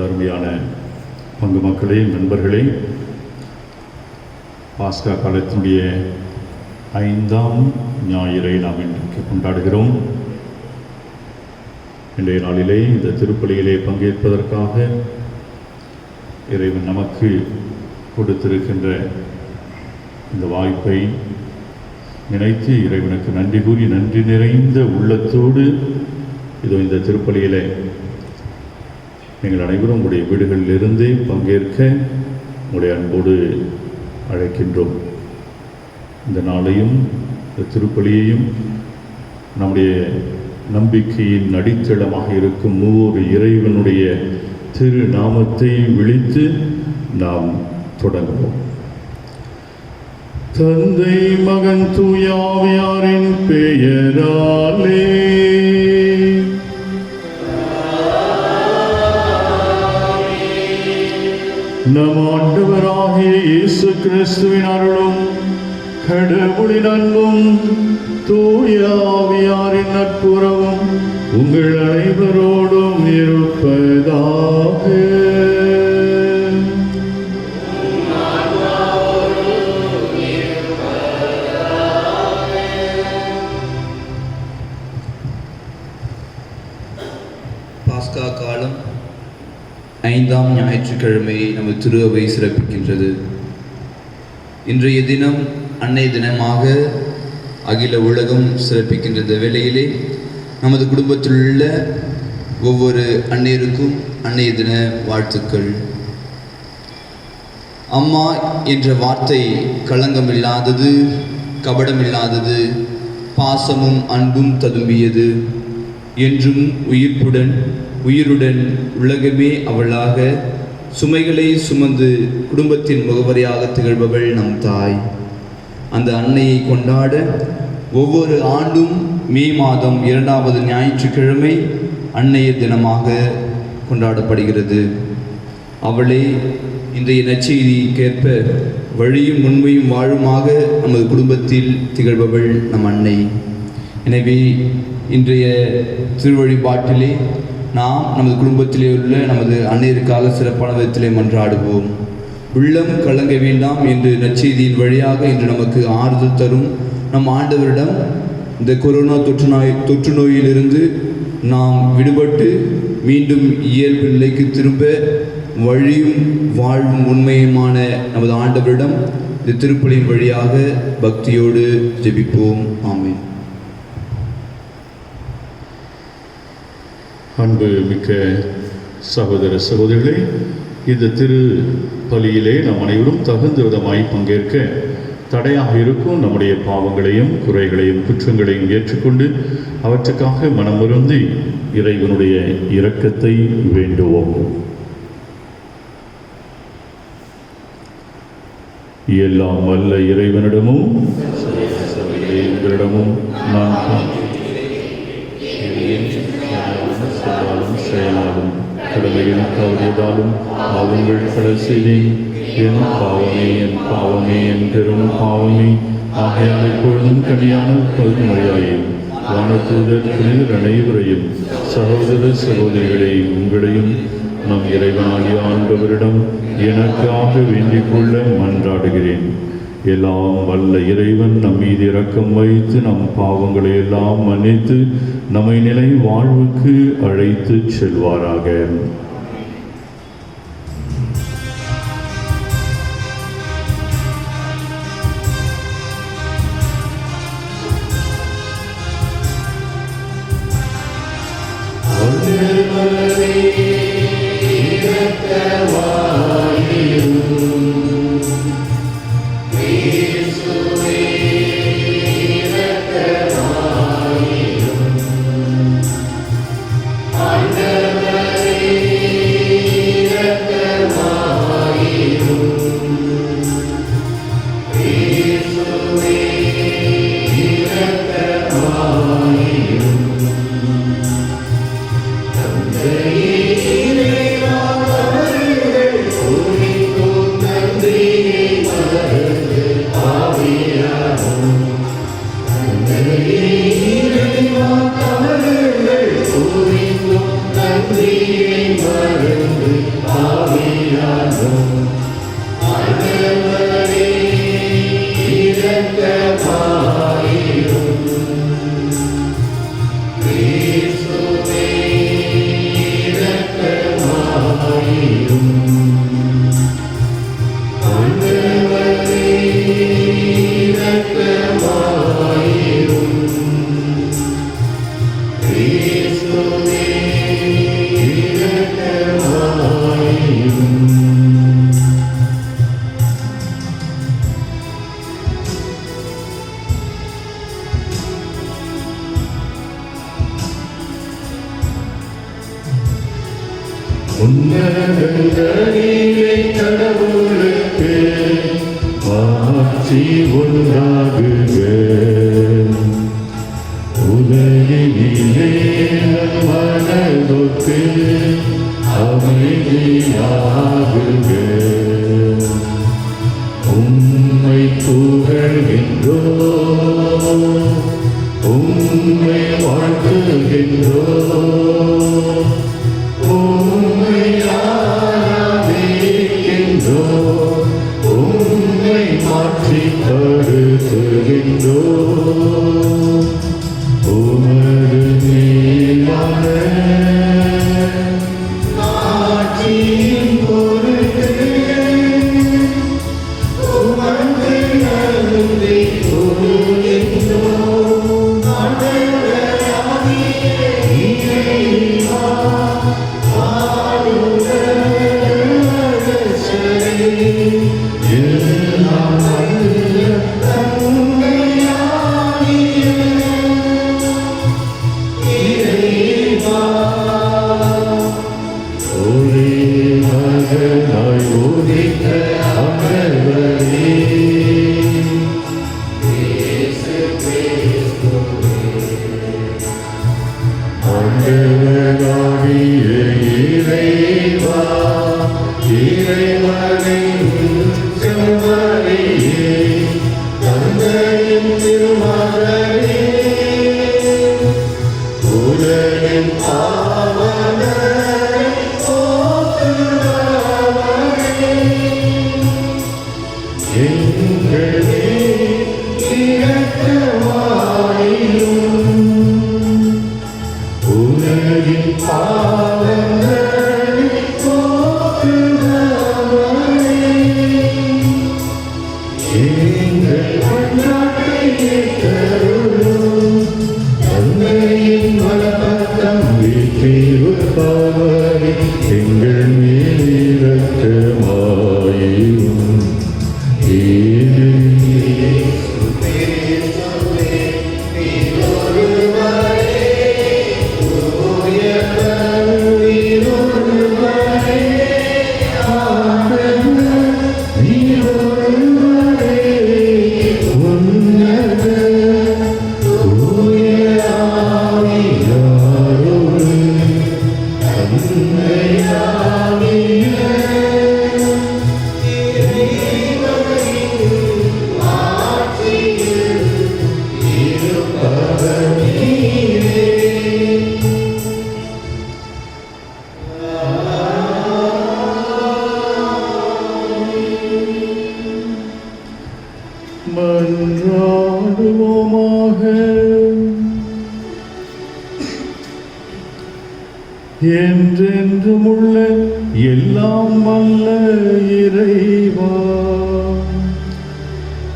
அருமையான பங்கு மக்களே, நண்பர்களே, பாஸ்கா காலத்தினுடைய 5ஆம் ஞாயிறை நாம் இன்றைக்கு கொண்டாடுகிறோம். இன்றைய நாளிலே இந்த திருப்பலியிலே பங்கேற்பதற்காக இறைவன் நமக்கு கொடுத்திருக்கின்ற இந்த வாய்ப்பை நினைத்து இறைவனுக்கு நன்றி கூறி நன்றி நிறைந்த உள்ளத்தோடு இதோ இந்த திருப்பலியிலே நீங்கள் அனைவரும் உங்களுடைய வீடுகளிலிருந்தே பங்கேற்க உங்களுடைய அன்போடு அழைக்கின்றோம். இந்த நாளையும் இந்த திருப்பலியையும் நம்முடைய நம்பிக்கையின் அடித்தளமாக இருக்கும் மூவொரு இறைவனுடைய திரு நாமத்தை விழித்து நாம் தொடங்குவோம். தந்தை, மகன், தூய ஆவியாரின் பெயராலே நம் ஆண்டவராகிய இயேசு கிறிஸ்துவின் அருளும் கடவுளின் அன்பும் தூய ஆவியாரின் நட்புறவும் உங்கள் அனைவரோடும் இருப்பதாக. பாஸ்கா காலம் 5ஆம் ஞாயிற்றுக்கிழமையை நமது திரு அவை சிறப்பிக்கின்றது. இன்றைய தினம் அன்னை தினமாக அகில உலகம் சிறப்பிக்கின்ற வேளையிலே நமது குடும்பத்தில் உள்ள ஒவ்வொரு அன்னையருக்கும் அன்னைய தின வாழ்த்துக்கள். அம்மா என்ற வார்த்தை களங்கமில்லாதது, கபடமில்லாதது, பாசமும் அன்பும் ததும்பியது, என்றும் உயிருடன் உலகமே அவளாக சுமைகளை சுமந்து குடும்பத்தின் முகவரியாக திகழ்பவள் நம் தாய். அந்த அன்னையை கொண்டாட ஒவ்வொரு ஆண்டும் மே மாதம் 2வது ஞாயிற்றுக்கிழமை அன்னைய தினமாக கொண்டாடப்படுகிறது. அவளே இன்றைய நற்செய்திக்கேற்ப வழியும் உண்மையும் வாழுமாக நமது குடும்பத்தில் திகழ்பவள் நம் அன்னை. எனவே இன்றைய திருவழிபாட்டிலே நாம் நமது குடும்பத்திலே உள்ள நமது அன்னையருக்காக சிறப்பான விதத்திலே மன்றாடுவோம். உள்ளம் கலங்க வேண்டாம் என்று நற்செய்தியின் வழியாக இன்று நமக்கு ஆறுதல் தரும் நம் ஆண்டவரிடம் இந்த கொரோனா தொற்று நோயிலிருந்து நாம் விடுபட்டு மீண்டும் இயல்பு நிலைக்கு திரும்ப வழியும் வாழ்வும் உண்மையுமான நமது ஆண்டவரிடம் இந்த திருப்பலியின் வழியாக பக்தியோடு ஜெபிப்போம். ஆமென். அன்பு மிக்க சகோதர சகோதரிகளே, இந்த திரு பலியிலே நம் அனைவரும் தகுந்த விதமாய் பங்கேற்க தடையாக இருக்கும் நம்முடைய பாவங்களையும் குறைகளையும் குற்றங்களையும் ஏற்றுக்கொண்டு அவற்றுக்காக மனமுருந்தி இறைவனுடைய இரக்கத்தை வேண்டுவோம். எல்லாம் வல்ல இறைவனிடமும் உங்களிடமும் நான் செயலாலும் கடமையில் தவறியதாலும் பாவங்கள் பல செய்தேன். என் பாவமே என் பாவமே என் பெரும் பாவமே. ஆகையால் இப்பொழுதும் கனியான பல்மழையாயும் வானதூதர் புனிதர் அனைவரையும் சகோதர சகோதரிகளை உங்களையும் நம் இறைவனாகிய ஆண்டவரிடம் எனக்காக வேண்டிக் கொள்ள மன்றாடுகிறேன். எல்லாம் வல்ல இறைவன் நம் மீது இரக்கம் வைத்து நம் பாவங்களை எல்லாம் மன்னித்து நம்மை நிலை வாழ்வுக்கு அழைத்து செல்வாராக. உன்னதங்களிலே கடவுளுக்கு ஆட்சி உண்டாகுக. உலகினிலே மனதொக்கு அமைதியாகுக. உம்மை புகழ்கின்றோம், உம்மை வாழ்த்துகின்றோம், உம்மை ஆராதிக்கின்றோம், உம்மை மாற்றிப்படுத்துகின்றோம். உமது மேலான ஆட்சியின் பொருட்டு உமக்கு நன்றி கூறுகின்றோம். ஆண்டவராகிய இறைவா, எங்கள் மேல் இரக்கமாயிரும். Amen. என்றென்றும் உள்ள எல்லாம் வல்ல இறைவா,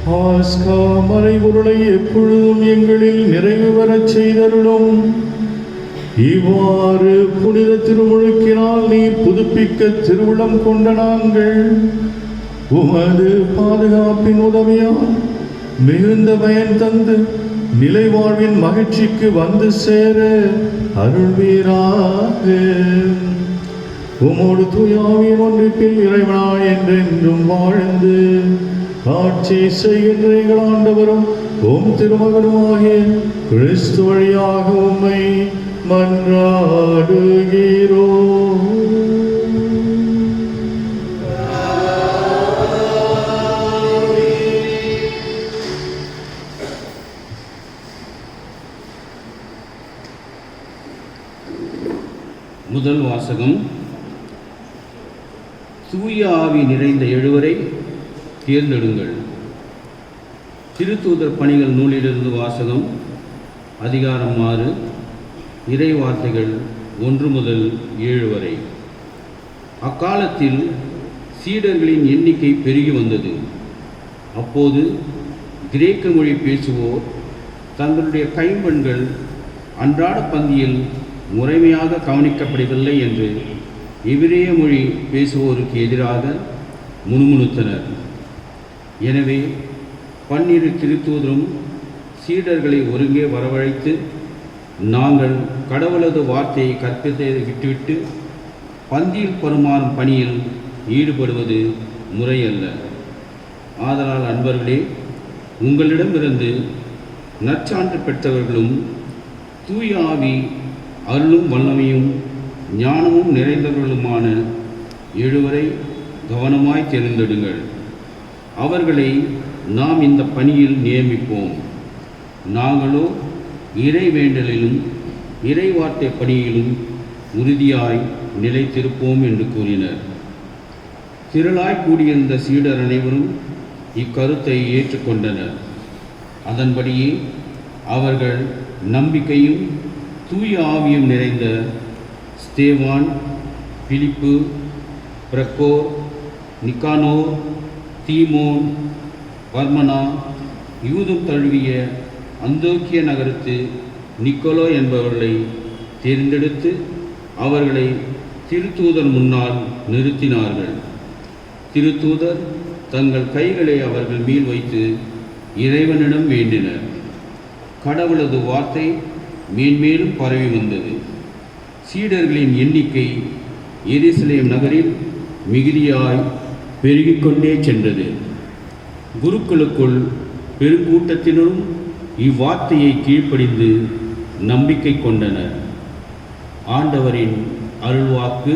பாஸ்கா மறைபொருளை எப்பொழுதும் எங்களில் நிறைவு பெறச் செய்தருளும். இவ்வாறு புனித திருமுழுக்கினால் நீர் புதுப்பிக்க திருவுளம் கொண்ட நாங்கள் உமது பாதுகாப்பின் உதவியால் மிகுந்த பயன் தந்து நிலை வாழ்வின் மகிழ்ச்சிக்கு வந்து சேர அருள்வீராக. உமோடு தூயாவின் ஒன்றிப்பில் இறைவனாய் என்றென்றும் வாழ்ந்து ஆட்சி செய்கின்ற எங்கள் ஆண்டவரும் உம் திருமகனுமாகிய கிறிஸ்து வழியாக உம்மை மன்றாடுகிறோம். முதல் வாசகம். தூய ஆவி நிறைந்த எழுவரை தேர்ந்தெடுங்கள். திருத்தூதர் பணிகள் நூலிலிருந்து வாசகம். அதிகாரம் 6, இறை வார்த்தைகள் 1 முதல் 7 வரை. அக்காலத்தில் சீடர்களின் எண்ணிக்கை பெருகி வந்தது. அப்போது கிரேக்க மொழி பேசுவோர் தங்களுடைய கைம்பெண்கள் அன்றாட பந்தியில் முறைமையாக கவனிக்கப்படவில்லை என்று எபிரேய மொழி பேசுவோருக்கு எதிராக முணுமுணுத்தனர். எனவே 12 திருத்தூதரும் சீடர்களை ஒருங்கே வரவழைத்து, நாங்கள் கடவுளது வார்த்தையை கற்பித்ததை விட்டுவிட்டு பந்தியில் பரிமாறும் பணியில் ஈடுபடுவது முறையல்ல. ஆதலால் அன்பர்களே, உங்களிடமிருந்து நற்சான்று பெற்றவர்களும் தூய ஆவி அருளும் வல்லமையும் ஞானமும் நிறைந்தவர்களுமான 7 கவனமாய் தேர்ந்தெடுங்கள். அவர்களை நாம் இந்த பணியில் நியமிப்போம். நாங்களோ இறை வேண்டலிலும் இறை வார்த்தை பணியிலும் உறுதியாய் நிலைத்திருப்போம் என்று கூறினர். திரளாய் கூடியிருந்த சீடர் அனைவரும் இக்கருத்தை ஏற்றுக்கொண்டனர். அதன்படியே அவர்கள் நம்பிக்கையும் தூய ஆவியும் நிறைந்த ஸ்தேவான், பிலிப்பு, பிரக்கோர், நிக்கானோர், தீமோன், பர்மனா, யூதம் தழுவிய அந்தோக்கிய நகரத்து நிக்கோலோ என்பவர்களை தேர்ந்தெடுத்து அவர்களை திருத்தூதர் முன்னால் நிறுத்தினார்கள். திருத்தூதர் தங்கள் கைகளை அவர்கள் மேல் வைத்து இறைவனிடம் வேண்டினர். கடவுளது வார்த்தை மேன்மேலும் பரவி வந்தது. சீடர்களின் எண்ணிக்கை எருசலேம் நகரில் மிகுதியாய் பெருகிக்கொண்டே சென்றது. குருக்களுக்குள் பெருங்கூட்டத்தினரும் இவ்வார்த்தையை கீழ்ப்படிந்து நம்பிக்கை கொண்டனர். ஆண்டவரின் அருள்வாக்கு.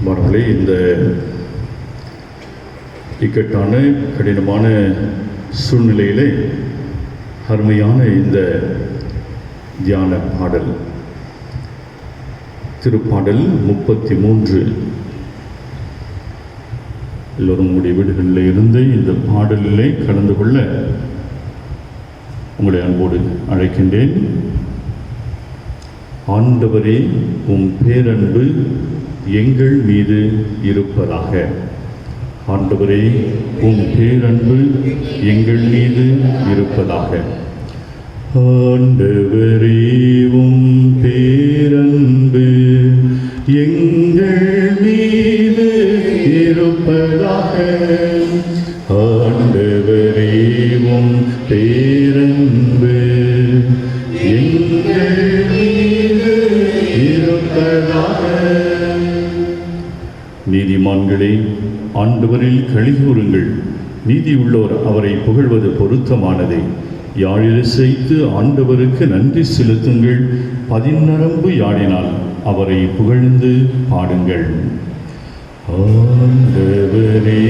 மாணவர்களே, இந்த இக்கட்டான கடினமான சூழ்நிலையிலே அருமையான இந்த தியான பாடல், திருப்பாடல் 33. எல்லோரும் உங்களுடைய வீடுகளில் இருந்து இந்த பாடலிலே கலந்து கொள்ள உங்களை அன்போடு அழைக்கின்றேன். ஆண்டவரே, உம் பேரன்பு எங்கள் மீது இருப்பதாக. ஆண்டவரே, உம் பேரன்பு எங்கள் மீது இருப்பதாக. ஆண்டவரே, உம் பேரன்பு எங்கள் மீது இருப்பதாக. ஆண்டவரே, உம் பேரன்பு எங்கள் மீது இருப்பதாக. நீதிமான்களே, ஆண்டவரில் களிகூருங்கள். நீதியுள்ளோர் அவரை புகழ்வது பொருத்தமானதே. யாழிசைத்து ஆண்டவருக்கு நன்றி செலுத்துங்கள். 10 நரம்பு யாழினால் அவரை புகழ்ந்து பாடுங்கள். ஆண்டவரே,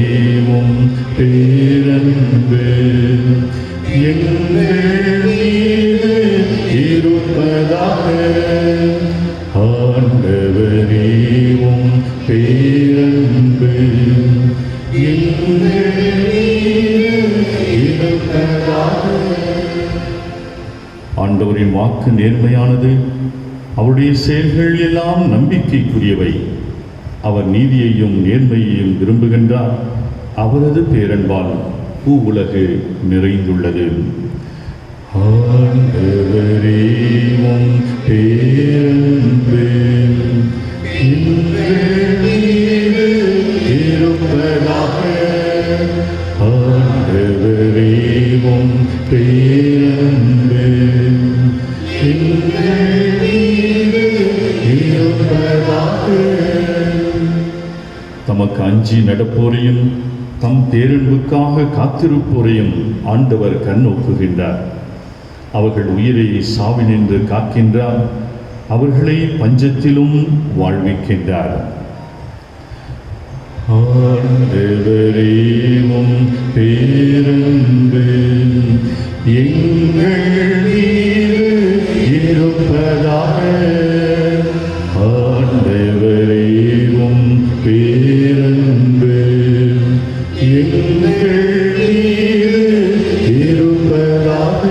உம் பேரன்பு எங்கள் மீது இருப்பதாக. ஆண்டவரே, உம் பேரன்பு எங்கள் மீது இருப்பதாக. அவரின் வாக்கு நேர்மையானது, அவருடைய செயல்கள் எல்லாம் நம்பிக்கைக்குரியவை. அவர் நீதியையும் நேர்மையையும் விரும்புகின்றார். அவரது பேரன்பால் பூவுலகு நிறைந்துள்ளது. ஆண்டவரே, உம் பேரன்பு எங்கள் மீது இருப்பதாக. ஆண்டவரே, உம் பேரன்பு எங்கள் மீது இருப்பதாக. தமக்கு அஞ்சி நடப்போரையும் தம் பேரன்புக்காக காத்திருப்போரையும் ஆண்டவர் கண்ணோக்குகின்றார். அவர்கள் உயிரை சாவினின்று காக்கின்றார். அவர்களை பஞ்சத்திலும் வாழ்விக்கின்றார். ஆண்டவரே, உம் பேரன்பு எங்கள் மீது இருப்பதாக. ஆண்டவரே, உம் பேரன்பு எங்கள் மீது இருப்பதாக.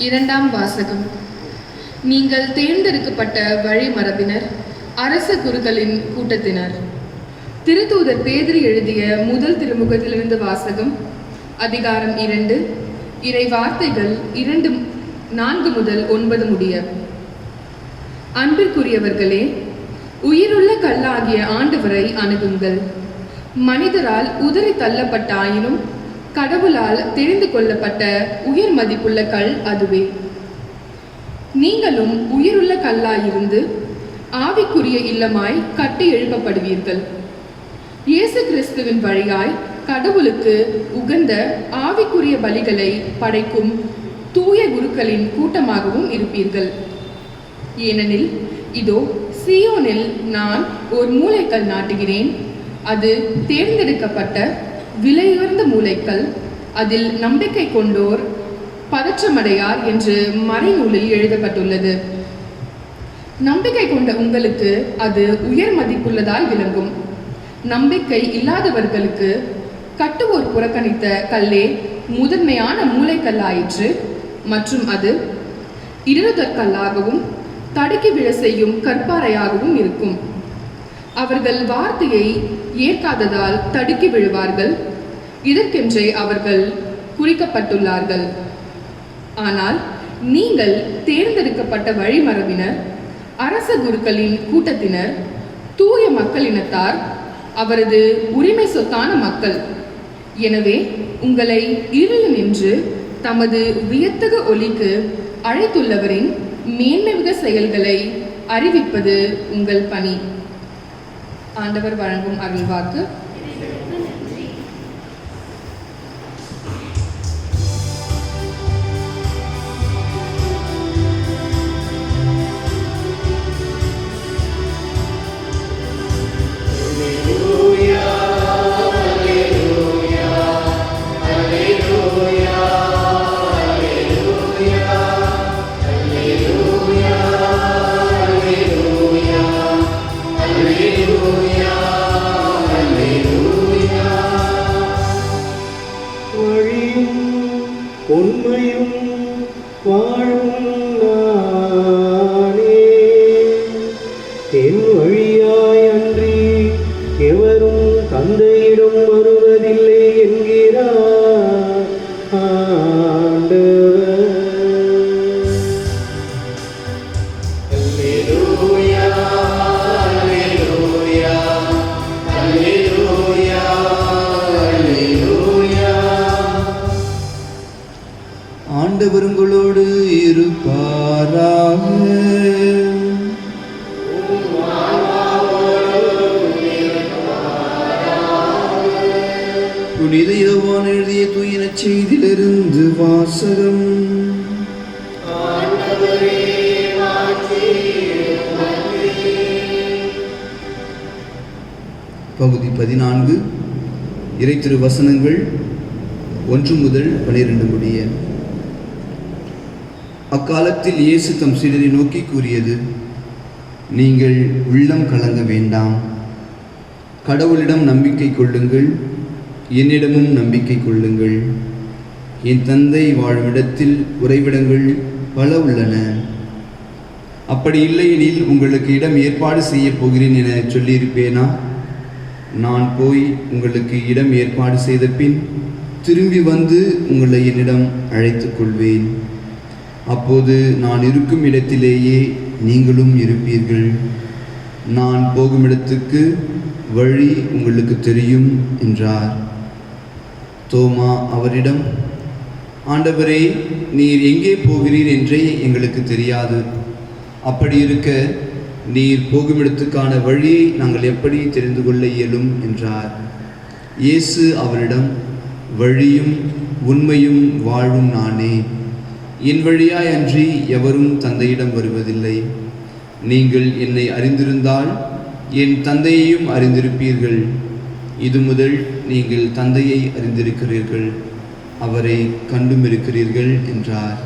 இரண்டாம் வாசகம். நீங்கள் தேர்ந்தெடுக்கப்பட்ட வழிமரபினர், அரச குருக்களின் கூட்டத்தினர். திருத்தூதர் பேதுரு எழுதிய முதல் திருமுகத்திலிருந்து வாசகம். அதிகாரம் 2, இறை வார்த்தைகள் 4 முதல் 9 முடிய. அன்பிற்குரியவர்களே, உயிருள்ள கல்லாகிய ஆண்டவரை அணுகுங்கள். மனிதரால் உதறி தள்ளப்பட்டாயினும் கடவுளால் தெரிந்து கொள்ளப்பட்ட உயர் மதிப்புள்ள கல் அதுவே. நீங்களும் உயிருள்ள கல்லாயிருந்து ஆவிக்குரிய இல்லமாய் கட்டி எழுப்பப்படுவீர்கள். இயேசு கிறிஸ்துவின் வழியாய் கடவுளுக்கு உகந்த ஆவிக்குரிய பலிகளை படைக்கும் தூய குருக்களின் கூட்டமாகவும் இருப்பீர்கள். ஏனெனில் இதோ சீயோனில் நான் ஒரு மூலைக்கல் நாட்டுகிறேன். அது தேர்ந்தெடுக்கப்பட்ட விலையுயர்ந்த மூலைக்கல். அதில் நம்பிக்கை கொண்டோர் பதற்றமடையார் என்று மறைநூலில் எழுதப்பட்டுள்ளது. நம்பிக்கை கொண்ட உங்களுக்கு அது உயர் மதிப்புள்ளதாய் விளங்கும். நம்பிக்கை இல்லாதவர்களுக்கு கட்டுவோர் புறக்கணித்த கல்லே முதன்மையான மூலைக்கல்லாயிற்று. மற்றும் அது இடறுதற்கல்லாகவும் தடுக்கி விழ செய்யும் கற்பாறையாகவும் இருக்கும். அவர்கள் வார்த்தையை ஏற்காததால் தடுக்கி விழுவார்கள். இதற்கென்றே அவர்கள் குறிக்கப்பட்டுள்ளார்கள். ஆனால் நீங்கள் தேர்ந்தெடுக்கப்பட்ட வழிமரபினர், அரச குருக்களின் கூட்டத்தினர், தூய மக்களினத்தார், அவரது உரிமை சொத்தான மக்கள். எனவே உங்களை இருள் நின்று தமது வியத்தகு ஒளிக்கு அழைத்துள்ளவரின் மேன்மைமிகு செயல்களை அறிவிப்பது உங்கள் பணி. ஆண்டவர் வழங்கும் அருள்வாக்கு. உண்மையும் வாழும் நானே, என் வழியாய் அன்றி எவரும் தந்தையிடம் வருவதில்லை என்கிறார் ஆண்டவர். அல்லேலூயா, அல்லேலூயா, அல்லேலூயா, அல்லேலூயா. ஆண்டவர் உங்களோடு இருப்பாராக. புனித யோவான் எழுதிய தூய நற்செய்தியிலிருந்து வாசகம். பகுதி 14, இறை திருவசனங்கள் 1 முதல் 12 முடிய. அக்காலத்தில் இயேசு தம் சீடரை நோக்கி கூறியது: நீங்கள் உள்ளம் கலங்க வேண்டாம். கடவுளிடம் நம்பிக்கை கொள்ளுங்கள், என்னிடமும் நம்பிக்கை கொள்ளுங்கள். என் தந்தை வாழும் இடத்தில் உறைவிடங்கள் பல உள்ளன. அப்படி இல்லையெனில் உங்களுக்கு இடம் ஏற்பாடு செய்யப் போகிறேன் என சொல்லியிருப்பேனா? நான் போய் உங்களுக்கு இடம் ஏற்பாடு செய்த பின் திரும்பி வந்து உங்களை என்னிடம் அழைத்து கொள்வேன். அப்போது நான் இருக்கும் இடத்திலேயே நீங்களும் இருப்பீர்கள். நான் போகும் இடத்துக்கு வழி உங்களுக்கு தெரியும் என்றார். தோமா அவரிடம், ஆண்டவரே, நீர் எங்கே போகிறீர் என்றே எங்களுக்கு தெரியாது. அப்படி இருக்க நீர் போகும் இடத்துக்கான வழியை நாங்கள் எப்படி தெரிந்து கொள்ள இயலும் என்றார். இயேசு அவரிடம், வழியும் உண்மையும் வாழ்வும் நானே. என் வழியாய் அன்றி எவரும் தந்தையிடம் வருவதில்லை. நீங்கள் என்னை அறிந்திருந்தால் என் தந்தையையும் அறிந்திருப்பீர்கள். இது முதல் நீங்கள் தந்தையை அறிந்திருக்கிறீர்கள், அவரை கண்டும் இருக்கிறீர்கள் என்றார்.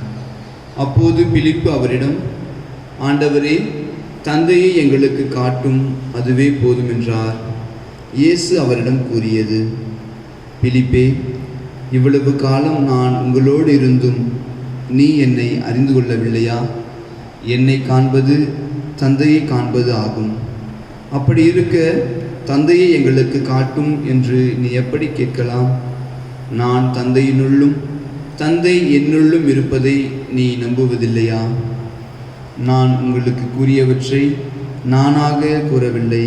அப்போது பிலிப்பு அவரிடம், ஆண்டவரே, தந்தையை எங்களுக்கு காட்டும், அதுவே போதும் என்றார். இயேசு அவரிடம் கூறியது, பிலிப்பே, இவ்வளவு காலம் நான் உங்களோடு இருந்தும் நீ என்னை அறிந்து கொள்ளவில்லையா? என்னை காண்பது தந்தையை காண்பது ஆகும். அப்படி இருக்க தந்தையை எங்களுக்கு காட்டும் என்று நீ எப்படி கேட்கலாம்? நான் தந்தையினுள்ளும் தந்தை என்னுள்ளும் இருப்பதை நீ நம்புவதில்லையா? நான் உங்களுக்கு கூறியவற்றை நானாக கூறவில்லை.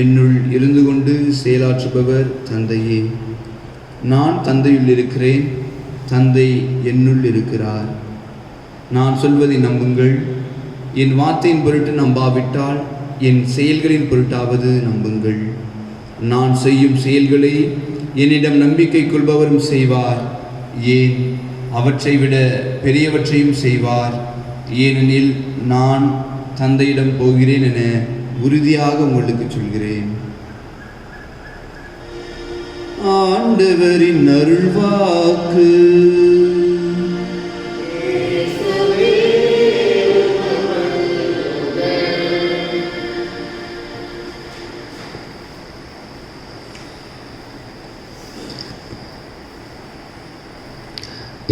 என்னுள் இருந்து கொண்டு செயலாற்றுபவர் தந்தையே. நான் தந்தையுள் இருக்கிறேன், தந்தை என்னுள் இருக்கிறார். நான் சொல்வதை நம்புங்கள். என் வார்த்தையின் பொருட்டு நம்பாவிட்டால் என் செயல்களின் பொருட்டாவது நம்புங்கள். நான் செய்யும் செயல்களை என்னிடம் நம்பிக்கை கொள்பவரும் செய்வார். ஏன், அவற்றை விட பெரியவற்றையும் செய்வார். ஏனெனில் நான் தந்தையிடம் போகிறேன் என உறுதியாக உங்களுக்கு சொல்கிறேன். ஆண்டவரின் அருள்வாக்கு.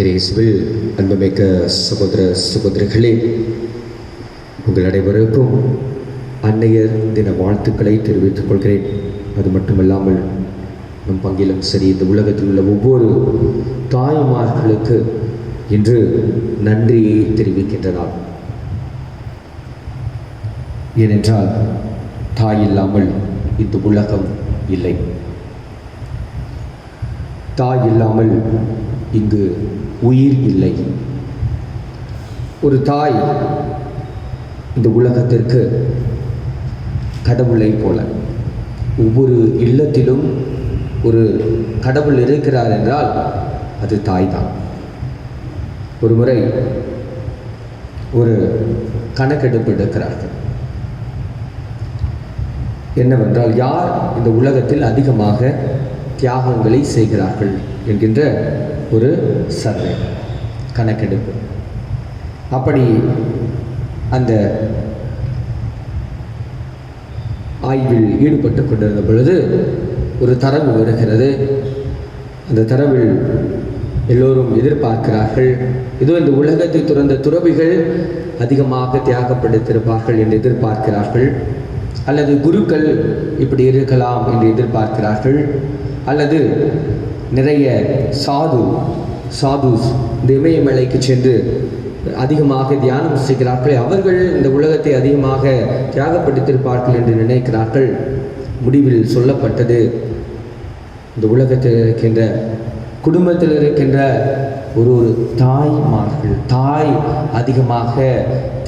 இயேசுவில் அன்புமிக்க சகோதர சகோதரிகளே, உங்கள் அனைவருக்கும் அன்னையர் தின வாழ்த்துக்களை தெரிவித்துக் கொள்கிறேன். அது மட்டுமல்லாமல் நம் பங்கிலும் சரி, இந்த உலகத்தில் உள்ள ஒவ்வொரு தாய்மார்களுக்கு இன்று நன்றியை தெரிவிக்கின்ற நாள். ஏனென்றால் தாய் இல்லாமல் இந்த உலகம் இல்லை. தாய் இல்லாமல் இங்கு உயிர் இல்லை. ஒரு தாய் இந்த உலகத்திற்கு கடவுளை போல. ஒவ்வொரு இல்லத்திலும் ஒரு கடவுள் இருக்கிறார் என்றால் அது தாய் தான். ஒரு முறை ஒரு கணக்கெடுப்பு எடுக்கிறார்கள். என்னவென்றால், யார் இந்த உலகத்தில் அதிகமாக தியாகங்களை செய்கிறார்கள் என்கின்ற ஒரு சர்வே, கணக்கெடுப்பு. அப்படி அந்த ஆய்வில் ஈடுபட்டு கொண்டிருந்த பொழுது ஒரு தரவு வருகிறது. அந்த தரவில் எல்லோரும் எதிர்பார்க்கிறார்கள், இதோ இந்த உலகத்தை துறந்த துறவிகள் அதிகமாக தியாகப்படுத்தியிருப்பார்கள் என்று எதிர்பார்க்கிறார்கள், அல்லது குருக்கள் இப்படி இருக்கலாம் என்று எதிர்பார்க்கிறார்கள், அல்லது நிறைய சாதுஸ் இந்த இமயமலைக்கு சென்று அதிகமாக தியானம் செய்கிறார்கள், அவர்கள் இந்த உலகத்தை அதிகமாக தியாகப்படுத்தியிருப்பார்கள் என்று நினைக்கிறார்கள். முடிவில் சொல்லப்பட்டது, இந்த உலகத்தில் இருக்கின்ற குடும்பத்தில் இருக்கின்ற ஒரு தாய்மார்கள், தாய் அதிகமாக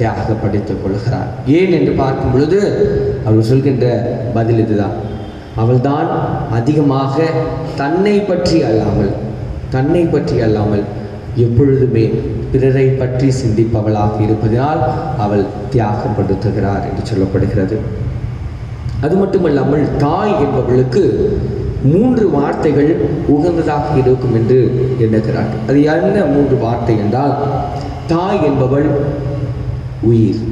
தியாகப்படுத்திக் கொள்கிறார். ஏன் என்று பார்க்கும் பொழுது அவர் சொல்கின்ற பதில் இதுதான், அவள்தான் அதிகமாக தன்னை பற்றி அல்லாமல் எப்பொழுதுமே பிறரை பற்றி சிந்திப்பவளாக இருப்பதனால் அவள் தியாகப்படுத்துகிறார் என்று சொல்லப்படுகிறது. அது மட்டுமல்லாமல் தாய் என்பவளுக்கு 3 வார்த்தைகள் உகந்ததாக இருக்கும் என்று எண்ணுகிறார்கள். அது என்ன 3 வார்த்தை என்றால், தாய் என்பவள் உயிர்,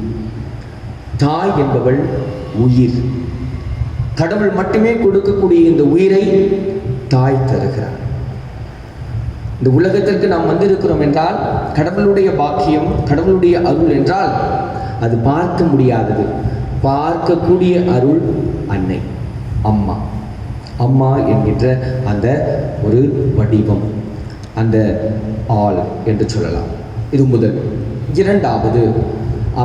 தாய் என்பவள் உயிர். கடவுள் மட்டுமே கொடுக்கக்கூடிய இந்த உயிரை தாய் தருகிறார். இந்த உலகத்திற்கு நாம் வந்திருக்கிறோம் என்றால் கடவுளுடைய பாக்கியம், கடவுளுடைய அருள் என்றால் அது பார்க்க முடியாதது. பார்க்கக்கூடிய அருள் அன்னை, அம்மா. அம்மா என்கின்ற அந்த ஒரு வடிவம், அந்த ஆள் என்று சொல்லலாம். இது முதல். இரண்டாவது,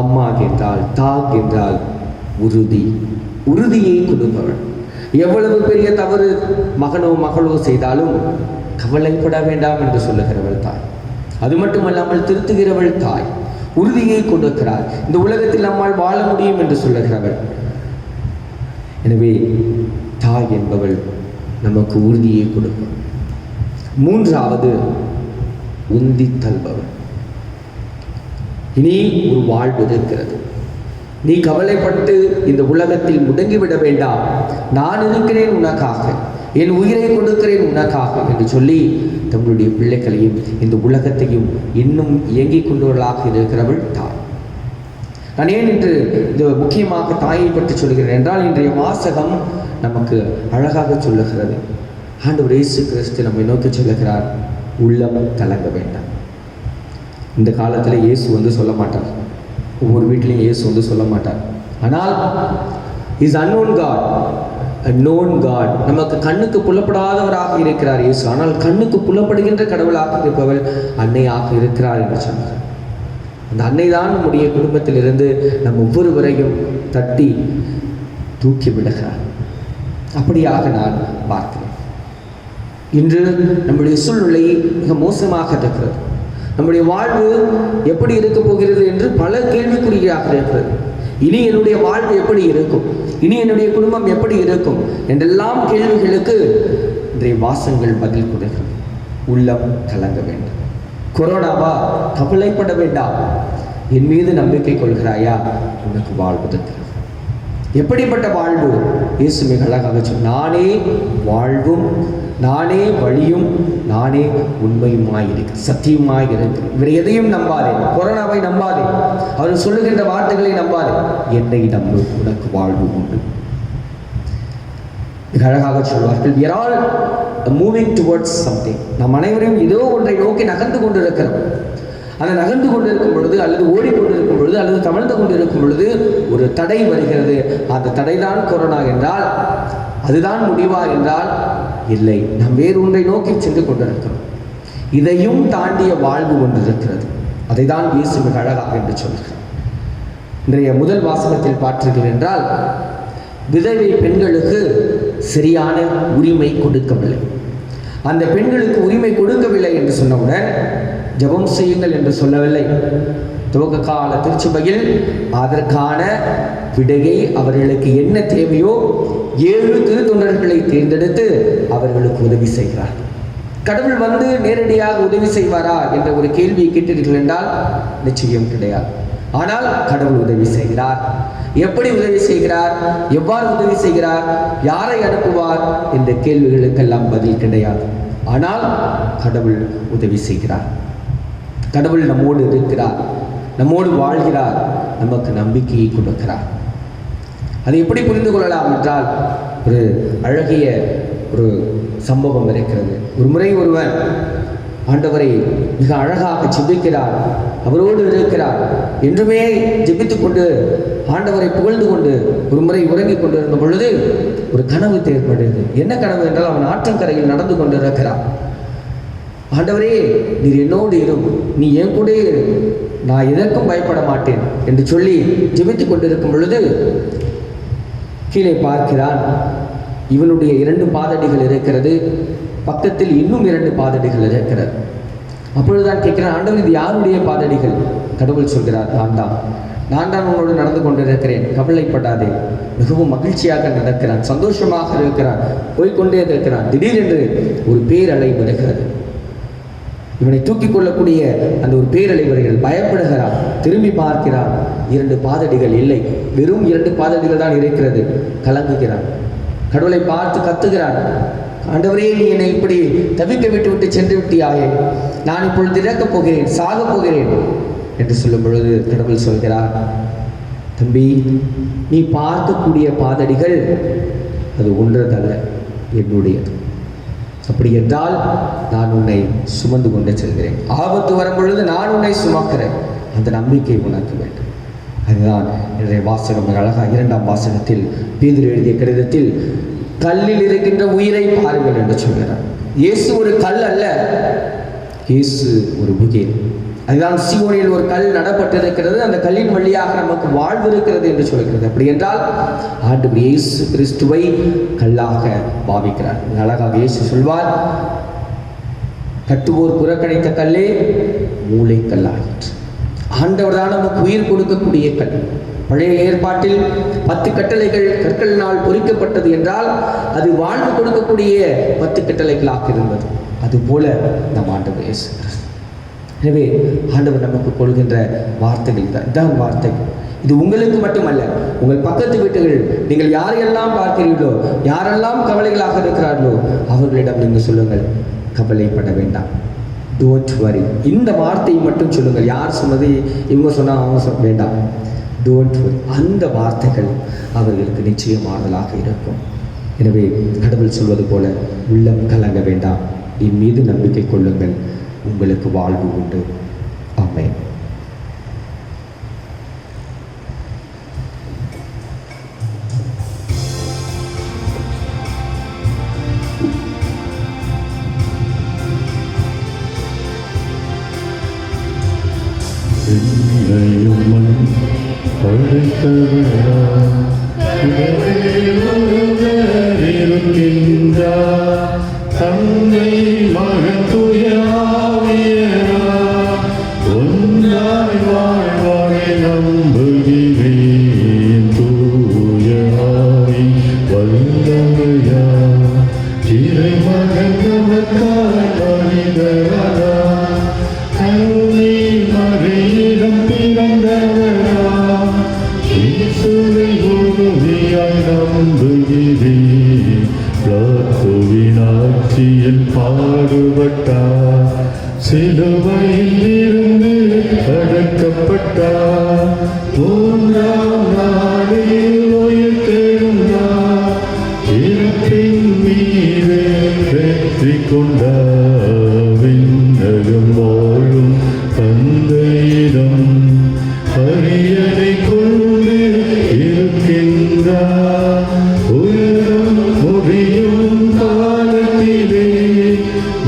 அம்மா என்றால், தாக் என்றால் உறுதி, உறுதியை கொடுப்பவள். எவ்வளவு பெரிய தவறு மகனோ மகளோ செய்தாலும் கவலைப்பட வேண்டாம் என்று சொல்லுகிறவள் தாய். அது மட்டுமல்லாமல் திருத்துகிறவள் தாய், உறுதியை கொடுக்கிறார். இந்த உலகத்தில் நம்மால் வாழ முடியும் என்று சொல்லுகிறவள். எனவே தாய் என்பவள் நமக்கு உறுதியை கொடுப்பவள். மூன்றாவது, உந்தி தள்பவள். இனி ஒரு வாழ்வு இருக்கிறது, நீ கவலைப்பட்டு இந்த உலகத்தில் முடங்கிவிட வேண்டாம், நான் இருக்கிறேன் உனக்காக, என் உயிரை கொடுக்கிறேன் உனக்காக என்று சொல்லி தங்களுடைய பிள்ளைகளையும் இந்த உலகத்தையும் இன்னும் இயங்கிக் கொண்டவர்களாக இருக்கிறவள் தாய். நான் ஏன் இன்று இந்த முக்கியமாக தாயை பற்றி சொல்கிறேன் என்றால், இன்றைய வாசகம் நமக்கு அழகாக சொல்லுகிறது. ஆண்டவர் இயேசு கிறிஸ்து நம்மை நோக்கி சொல்லுகிறார், உள்ளம் கலங்க வேண்டாம். இந்த காலத்தில் இயேசு சொல்ல மாட்டார், ஒவ்வொரு வீட்டிலையும் இயேசு சொல்ல மாட்டார். ஆனால் is unknown God, known God. நமக்கு கண்ணுக்கு புலப்படாதவராக இருக்கிறார் இயேசு, ஆனால் கண்ணுக்கு புலப்படுகின்ற கடவுளாக இருப்பவள் அன்னையாக இருக்கிறார் என்று சொன்னார். அந்த அன்னை தான் நம்முடைய குடும்பத்திலிருந்து நம் ஒவ்வொருவரையும் தட்டி தூக்கி விடுகிறார். அப்படியாக நான் பார்க்கிறேன். இன்று நம்முடைய சூழ்நிலை மிக மோசமாக இருக்கிறது. நம்முடைய வாழ்வு எப்படி இருக்க போகிறது என்று பல கேள்விக்குறியாக இருக்கிறது. இனி என்னுடைய வாழ்வு எப்படி இருக்கும், இனி என்னுடைய குடும்பம் எப்படி இருக்கும் என்றெல்லாம் கேள்விகளுக்கு இன்றைய வாசகங்கள் பதில் கொடுக்கிறது. உள்ளம் கலங்க வேண்டும். கொரோனாவா, கவலைப்பட வேண்டாம், என் மீது நம்பிக்கை கொள்கிறாயா, உனக்கு வாழ்வு இருக்கிறது. எப்படிப்பட்ட வாழ்வு? இயேசு மிக அழகாக சொன்னார், நானே வாழ்வும், நானே வழியும், நானே உண்மையுமாய் இருக்கிறேன், சத்தியமாய் இருக்கிறேன். இவர் எதையும் நம்பாதே, கொரோனாவை நம்பாதே, அவர் சொல்லுகின்ற வார்த்தைகளை நம்பாதே, என்னை நம்பு, உனக்கு வாழ்வு உண்டு. மிக அழகாக சொல்வார்கள், we are all moving towards something. நாம் அனைவரும் ஏதோ ஒன்றை நோக்கி நகர்ந்து கொண்டிருக்கிறோம். அந்த நகர்ந்து கொண்டிருக்கும் பொழுது, அல்லது ஓடிக்கொண்டிருக்கும் பொழுது, அல்லது தவழ்ந்து கொண்டிருக்கும் பொழுது ஒரு தடை வருகிறது. அந்த தடைதான் கொரோனா என்றால், அதுதான் முடிவா என்றால் இல்லை, நாம் வேறு ஒன்றை நோக்கி சென்று கொண்டிருக்கிறோம். இதையும் தாண்டிய வாழ்வு ஒன்று இருக்கிறது. அதை தான் இயேசு மிக அழகாக என்று சொல்கிறார். இன்றைய முதல் வாசகத்தில் பார்த்தீர்கள் என்றால், விதவை பெண்களுக்கு சரியான உரிமை கொடுக்கவில்லை. அந்த பெண்களுக்கு உரிமை கொடுக்கவில்லை என்று சொன்னவுடன் ஜெபம் செய்யுங்கள் என்று சொல்லவில்லை. துவக்க கால திருச்சபையில் அதற்கான விடையை அவர்களுக்கு என்ன தேவையோ 7 திருத்தொண்டர்களை தேர்ந்தெடுத்து அவர்களுக்கு உதவி செய்கிறார். கடவுள் நேரடியாக உதவி செய்வாரா என்ற ஒரு கேள்வியை கேட்டீர்கள் என்றால் நிச்சயம் கிடையாது. ஆனால் கடவுள் உதவி செய்கிறார். எப்படி உதவி செய்கிறார், எவ்வாறு உதவி செய்கிறார், யாரை அனுப்புவார் என்ற கேள்விகளுக்கெல்லாம் பதில் கிடையாது. ஆனால் கடவுள் உதவி செய்கிறார். கடவுள் நம்மோடு இருக்கிறார், நம்மோடு வாழ்கிறார், நமக்கு நம்பிக்கையை கொடுக்கிறார். அதை எப்படி புரிந்து கொள்ளலாம் என்றால், ஒரு அழகிய ஒரு சம்பவம் இருக்கிறது. ஒரு முறை ஒருவன் ஆண்டவரை மிக அழகாக ஜெபிக்கிறார், அவரோடு இருக்கிறார், என்றுமே ஜெபித்து கொண்டு ஆண்டவரை புகழ்ந்து கொண்டு ஒரு முறை உறங்கிக் கொண்டிருந்த பொழுது ஒரு கனவு ஏற்படுகிறது. என்ன கனவு என்றால், அவன் ஆற்றங்கரையில் நடந்து கொண்டிருக்கிறான். ஆண்டவரே, நீர் என்னோடு இரும், நீ என் கூட இரு, நான் எதற்கும் பயப்பட மாட்டேன் என்று சொல்லி ஜெபித்துக் கொண்டிருக்கும் பொழுது கீழே பார்க்கிறான், இவனுடைய 2 பாதடிகள் இருக்கிறது, பக்கத்தில் இன்னும் 2 பாதடிகள் இருக்கிறது. அப்பொழுதுதான் கேட்கிறான், ஆண்டவர் இது யாருடைய பாதடிகள்? கடவுள் சொல்கிறார், நான் தான் உங்களோடு நடந்து கொண்டிருக்கிறேன், கவலைப்படாதே. மிகவும் மகிழ்ச்சியாக நடக்கிறான், சந்தோஷமாக இருக்கிறான், போய்கொண்டே இருக்கிறான். திடீரென்று ஒரு பேரலை வருகிறது. இவனை தூக்கி கொள்ளக்கூடிய அந்த ஒரு பேரலை வருகிறது. பயப்படுகிறான், திரும்பி பார்க்கிறான், 2 பாதடிகள் இல்லை, வெறும் 2 பாதடிகள் தான் இருக்கிறது. கலங்குகிறான், கடவுளை பார்த்து கத்துகிறான், ஆண்டவரே, நீ என்னை இப்படி தவிக்க விட்டு சென்று விட்டியாயே, நான் இப்பொழுது இறக்கப் போகிறேன், சாகப் போகிறேன் என்று சொல்லும் பொழுது கடவுள் சொல்கிறார், தம்பி, நீ பார்க்கக்கூடிய பாதடிகள் அது ஒன்றதல்ல, என்னுடையது. அப்படி என்றால் நான் உன்னை சுமந்து கொண்டு செல்கிறேன். ஆபத்து வரும் பொழுது நான் உன்னை சுமக்கிறேன். அந்த நம்பிக்கை உனக்கு வேண்டும். அதுதான் இன்றைய வாசகம் அழகாக 2ஆம் வாசகத்தில் பேதுரு எழுதிய கடிதத்தில் கல்லில் இருக்கின்ற உயிரை பாருங்கள் என்று சொல்கிறார். இயேசு ஒரு கல் அல்ல, இயேசு ஒரு உயிர். அதுதான் சீயோனில் ஒரு கல் நடப்பட்டிருக்கிறது, அந்த கல்லின் வழியாக நமக்கு வாழ்வு இருக்கிறது என்று சொல்கிறது. அப்படி என்றால் ஆண்டவர் இயேசு கிறிஸ்துவை கல்லாக பாவிக்கிறார். அழகாக இயேசு சொல்வார், கட்டுவோர் புறக்கணித்த கல்லே மூளை கல்லாயிற்று. ஆண்டவர் தான் நமக்கு உயிர் கொடுக்கக்கூடிய கல். பழைய ஏற்பாட்டில் 10 கட்டளைகள் கற்களினால் பொறிக்கப்பட்டது என்றால் அது வாழ்வு கொடுக்கக்கூடிய 10 கட்டளைகளாக இருந்தது. அதுபோல நம் ஆண்டவர் இயேசு கிறிஸ்து. எனவே ஆண்டவர் நமக்கு கொள்கின்ற வார்த்தைகள் தான் வார்த்தை. இது உங்களுக்கு மட்டுமல்ல, உங்கள் பக்கத்து வீட்டுகள் நீங்கள் யாரையெல்லாம் பார்க்கிறீர்களோ, யாரெல்லாம் கவலைகளாக இருக்கிறார்களோ அவர்களிடம் நீங்கள் சொல்லுங்கள், கவலைப்பட வேண்டாம், டோன்ட் வரி. இந்த வார்த்தையை மட்டும் சொல்லுங்கள். யார் சொன்னது, இவங்க சொன்னால் அவங்க சொல்ல வேண்டாம், டோன்ட் வரி. அந்த வார்த்தைகள் அவர்களுக்கு நிச்சயமானதாக இருக்கும். எனவே கடவுள் சொல்வது போல உள்ளம் கலங்க வேண்டாம், என் மீது நம்பிக்கை கொள்ளுங்கள், உங்களுக்கு வாழ்வு உண்டு. ஆமென். தந்தை மகன் தூய ஆவியரா, ஒன்றாய் வாழ்வாரை நம்புகிறேன். தூய ஆவி வல்லமையா, இறைமகன் நமக்காய் மனிதரா, கருணை மறையிடம் பிறந்தவரா, இயேசுவை உறுதியாய் நம்புகிறேன். ஆட்சியில் பாடுபட்டார், சிலுவையில் இருந்து அடக்கப்பட்டார், 3ஆம் நாளில் உயிர்த்தெழுந்தார், இறப்பின் மீது வெற்றி கொண்டார். விண்ணகம் வாழும் தந்தையிடம் அரியணை கொண்டு இருக்கின்றார். உயரம் முடியும் காலத்திலே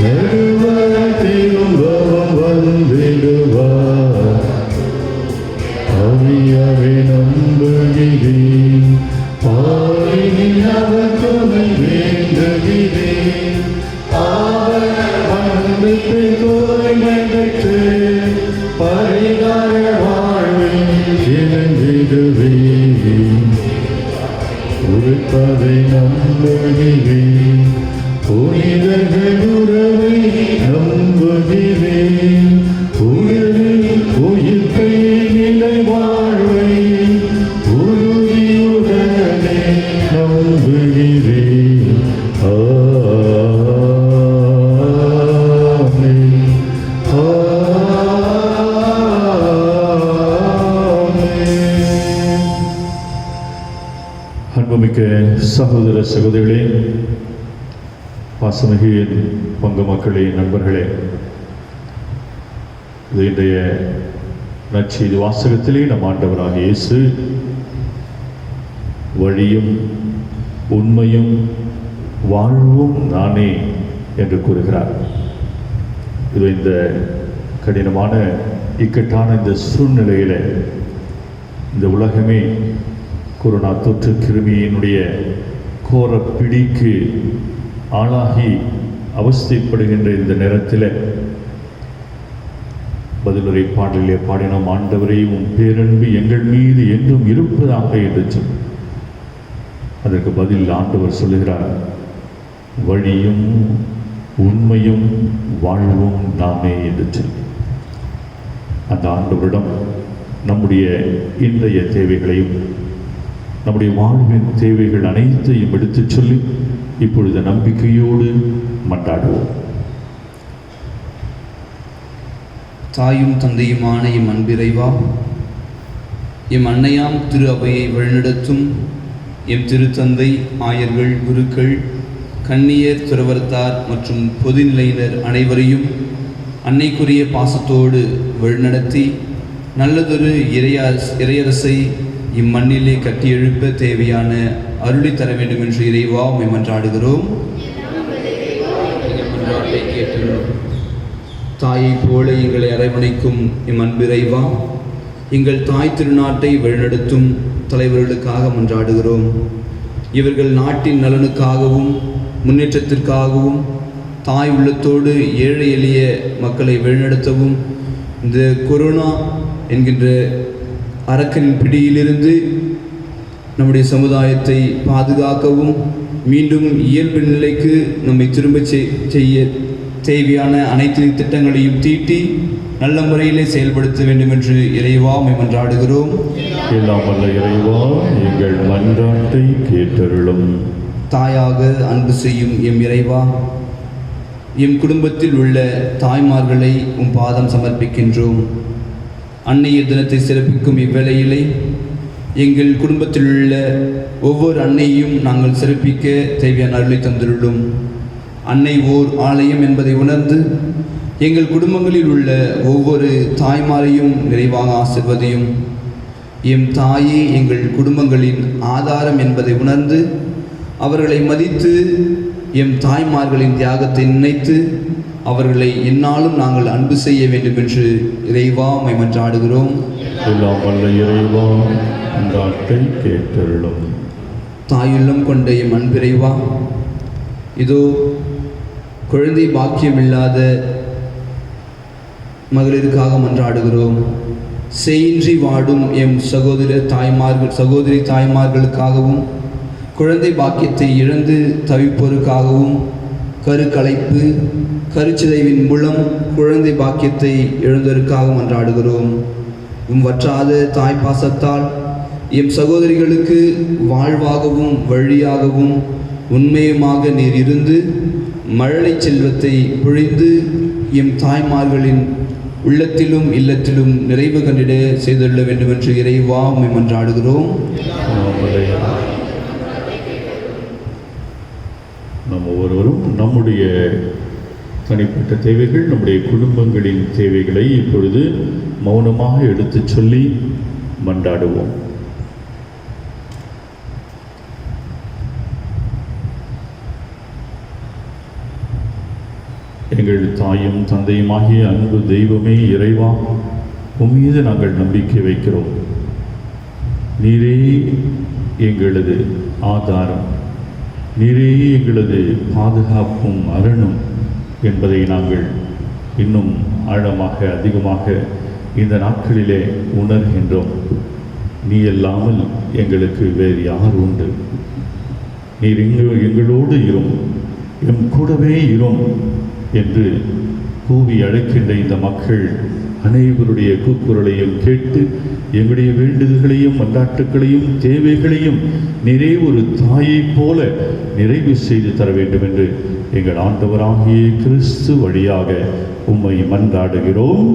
நடுவர் திரும்பவும் வந்திடுவார். ஆவியாரை நம்புகிறேன், பாரினில் அவர் துணை வேண்டுகிறேன். அவர் மன்னிப்பு தூய்மை பெற்று பரிகார வாழ்வில் இணைந்திடுவேன். உரைப்பதை நம்புகிறேன், புனிதர்கள் உறவை நம்புகிறேன். உயிரில் உயிர்ப்பை நிலை வாழ்வை உறுதியுடனே நம்புகிறேன். ஆமென். ஆமென். அன்புமிக்க சகோதர சகோதரிகளே, பாசமிகு பங்கு மக்களே, நண்பர்களே, இது இன்றைய நற்செய்தி வாசகத்திலே நம் ஆண்டவராக இயேசு வழியும் உண்மையும் வாழ்வும் நானே என்று கூறுகிறார். இது இந்த கடினமான இக்கட்டான இந்த சூழ்நிலையில் இந்த உலகமே கொரோனா தொற்று கிருமியினுடைய கோர பிடிக்கு ஆளாகி அவஸ்தைப்படுகின்ற இந்த நேரத்தில் பதிலுரை பாடலிலே பாடினோம், ஆண்டவரே உம் பேரன்பு எங்கள் மீது என்றும் இருப்பதாக என்று சொல். அதற்கு பதில் ஆண்டவர் சொல்லுகிறார், வழியும் உண்மையும் வாழ்வும் நாமே என்று சொல். அந்த ஆண்டவரிடம் நம்முடைய இன்றைய தேவைகளையும் நம்முடைய வாழ்வின் தேவைகள் அனைத்தையும் எடுத்துச் சொல்லி இப்பொழுது நம்பிக்கையோடு மன்றாடுவோம். தாயும் தந்தையுமான எம் அன்பிறைவா, எம் அன்னையாம் திரு அவையை வழிநடத்தும் எம் திருத்தந்தை, ஆயர்கள், குருக்கள், கன்னியர், துறவரத்தார் மற்றும் பொதுநிலையினர் அனைவரையும் அன்னைக்குரிய பாசத்தோடு வழிநடத்தி நல்லதொரு இறையரசை இம்மண்ணிலே கட்டியெழுப்ப தேவையான அருளி தர வேண்டும் என்று இறைவா உம்மை மன்றாடுகிறோம். தாயை போல எங்களை அரவணைக்கும் எம் அன்பிறைவா, எங்கள் தாய் திருநாட்டை வழிநடத்தும் தலைவர்களுக்காக மன்றாடுகிறோம். இவர்கள் நாட்டின் நலனுக்காகவும் முன்னேற்றத்திற்காகவும் தாய் உள்ளத்தோடு ஏழை எளிய மக்களை வழிநடத்தவும் இந்த கொரோனா என்கின்ற அரக்கனின் பிடியிலிருந்து நம்முடைய சமுதாயத்தை பாதுகாக்கவும் மீண்டும் இயல்பு நிலைக்கு நம்மை திரும்ப செய்ய தேவையான அனைத்து திட்டங்களையும் தீட்டி நல்ல முறையிலே செயல்படுத்த வேண்டும் என்று இறைவா உம்மை மன்றாடுகிறோம். எல்லாம் வல்ல இறைவா, எங்கள் மன்றாட்டை கேட்டருளும். தாயாக அன்பு செய்யும் எம் இறைவா, எம் குடும்பத்தில் உள்ள தாய்மார்களை உம் பாதம் சமர்ப்பிக்கின்றோம். அன்னையர் தினத்தை சிறப்பிக்கும் இவ்வேளையிலே எங்கள் குடும்பத்தில் உள்ள ஒவ்வொரு அன்னையையும் நாங்கள் சிறப்பிக்க தேவையான அருளை தந்துள்ளோம். அன்னை ஓர் ஆலயம் என்பதை உணர்ந்து எங்கள் குடும்பங்களில் உள்ள ஒவ்வொரு தாய்மாரையும் நிறைவாக ஆசிர்வதியும். எம் தாயே எங்கள் குடும்பங்களின் ஆதாரம் என்பதை உணர்ந்து அவர்களை மதித்து எம் தாய்மார்களின் தியாகத்தை நினைத்து அவர்களை எந்நாளும் நாங்கள் அன்பு செய்ய வேண்டும் என்று இறைவா உம்மை மன்றாடுகிறோம். எல்லாம் வல்ல இறைவா, மன்றாட்டை கேட்டருளும். தாயுள்ளம் கொண்ட எம் அன்பிறைவா, இதோ குழந்தை பாக்கியம் இல்லாத மகளிருக்காக மன்றாடுகிறோம். செய்யின்றி வாடும் எம் சகோதரி தாய்மார்களுக்காகவும் குழந்தை பாக்கியத்தை இழந்து தவிப்போருக்காகவும் கருக்கலைப்பு கருச்சிதைவின் மூலம் குழந்தை பாக்கியத்தை இழந்தோருக்காக மன்றாடுகிறோம். வற்றாத தாய்ப்பாசத்தால் எம் சகோதரிகளுக்கு வாழ்வாகவும் வழியாகவும் உண்மையுமாக நீர் இருந்து மழலை செல்வத்தை பொழிந்து எம் தாய்மார்களின் உள்ளத்திலும் இல்லத்திலும் நிறைவு கண்டிட செய்துள்ள வேண்டும் என்று இறைவா உம்மை மன்றாடுகிறோம். நம் ஒவ்வொருவரும் நம்முடைய தனிப்பட்ட தேவைகள், நம்முடைய குடும்பங்களின் தேவைகளை இப்பொழுது மௌனமாக எடுத்துச் சொல்லி மன்றாடுவோம். எங்கள் தாயும் தந்தையுமாகிய அன்பு தெய்வமே இறைவா, உம் மீது நாங்கள் நம்பிக்கை வைக்கிறோம். நீரே எங்களது ஆதாரம், நீரே எங்களது பாதுகாப்பும் அரணும் என்பதை நாங்கள் இன்னும் ஆழமாக அதிகமாக இந்த நாட்களிலே உணர்கின்றோம். நீ இல்லாமல் எங்களுக்கு வேறு யார் உண்டு? நீர் எங்களோடு இரும், எம் கூடவே இரும் என்று கூவி அழைக்கின்ற இந்த மக்கள் அனைவருடைய கூக்குரலையும் கேட்டு எங்களுடைய வேண்டுதல்களையும் மன்றாட்டுகளையும் தேவைகளையும் நிறைய ஒரு தாயைப் போல நிறைவு செய்து தர வேண்டும் என்று எங்கள் ஆண்டவராகிய கிறிஸ்து வழியாக உம்மை மன்றாடுகிறோம்.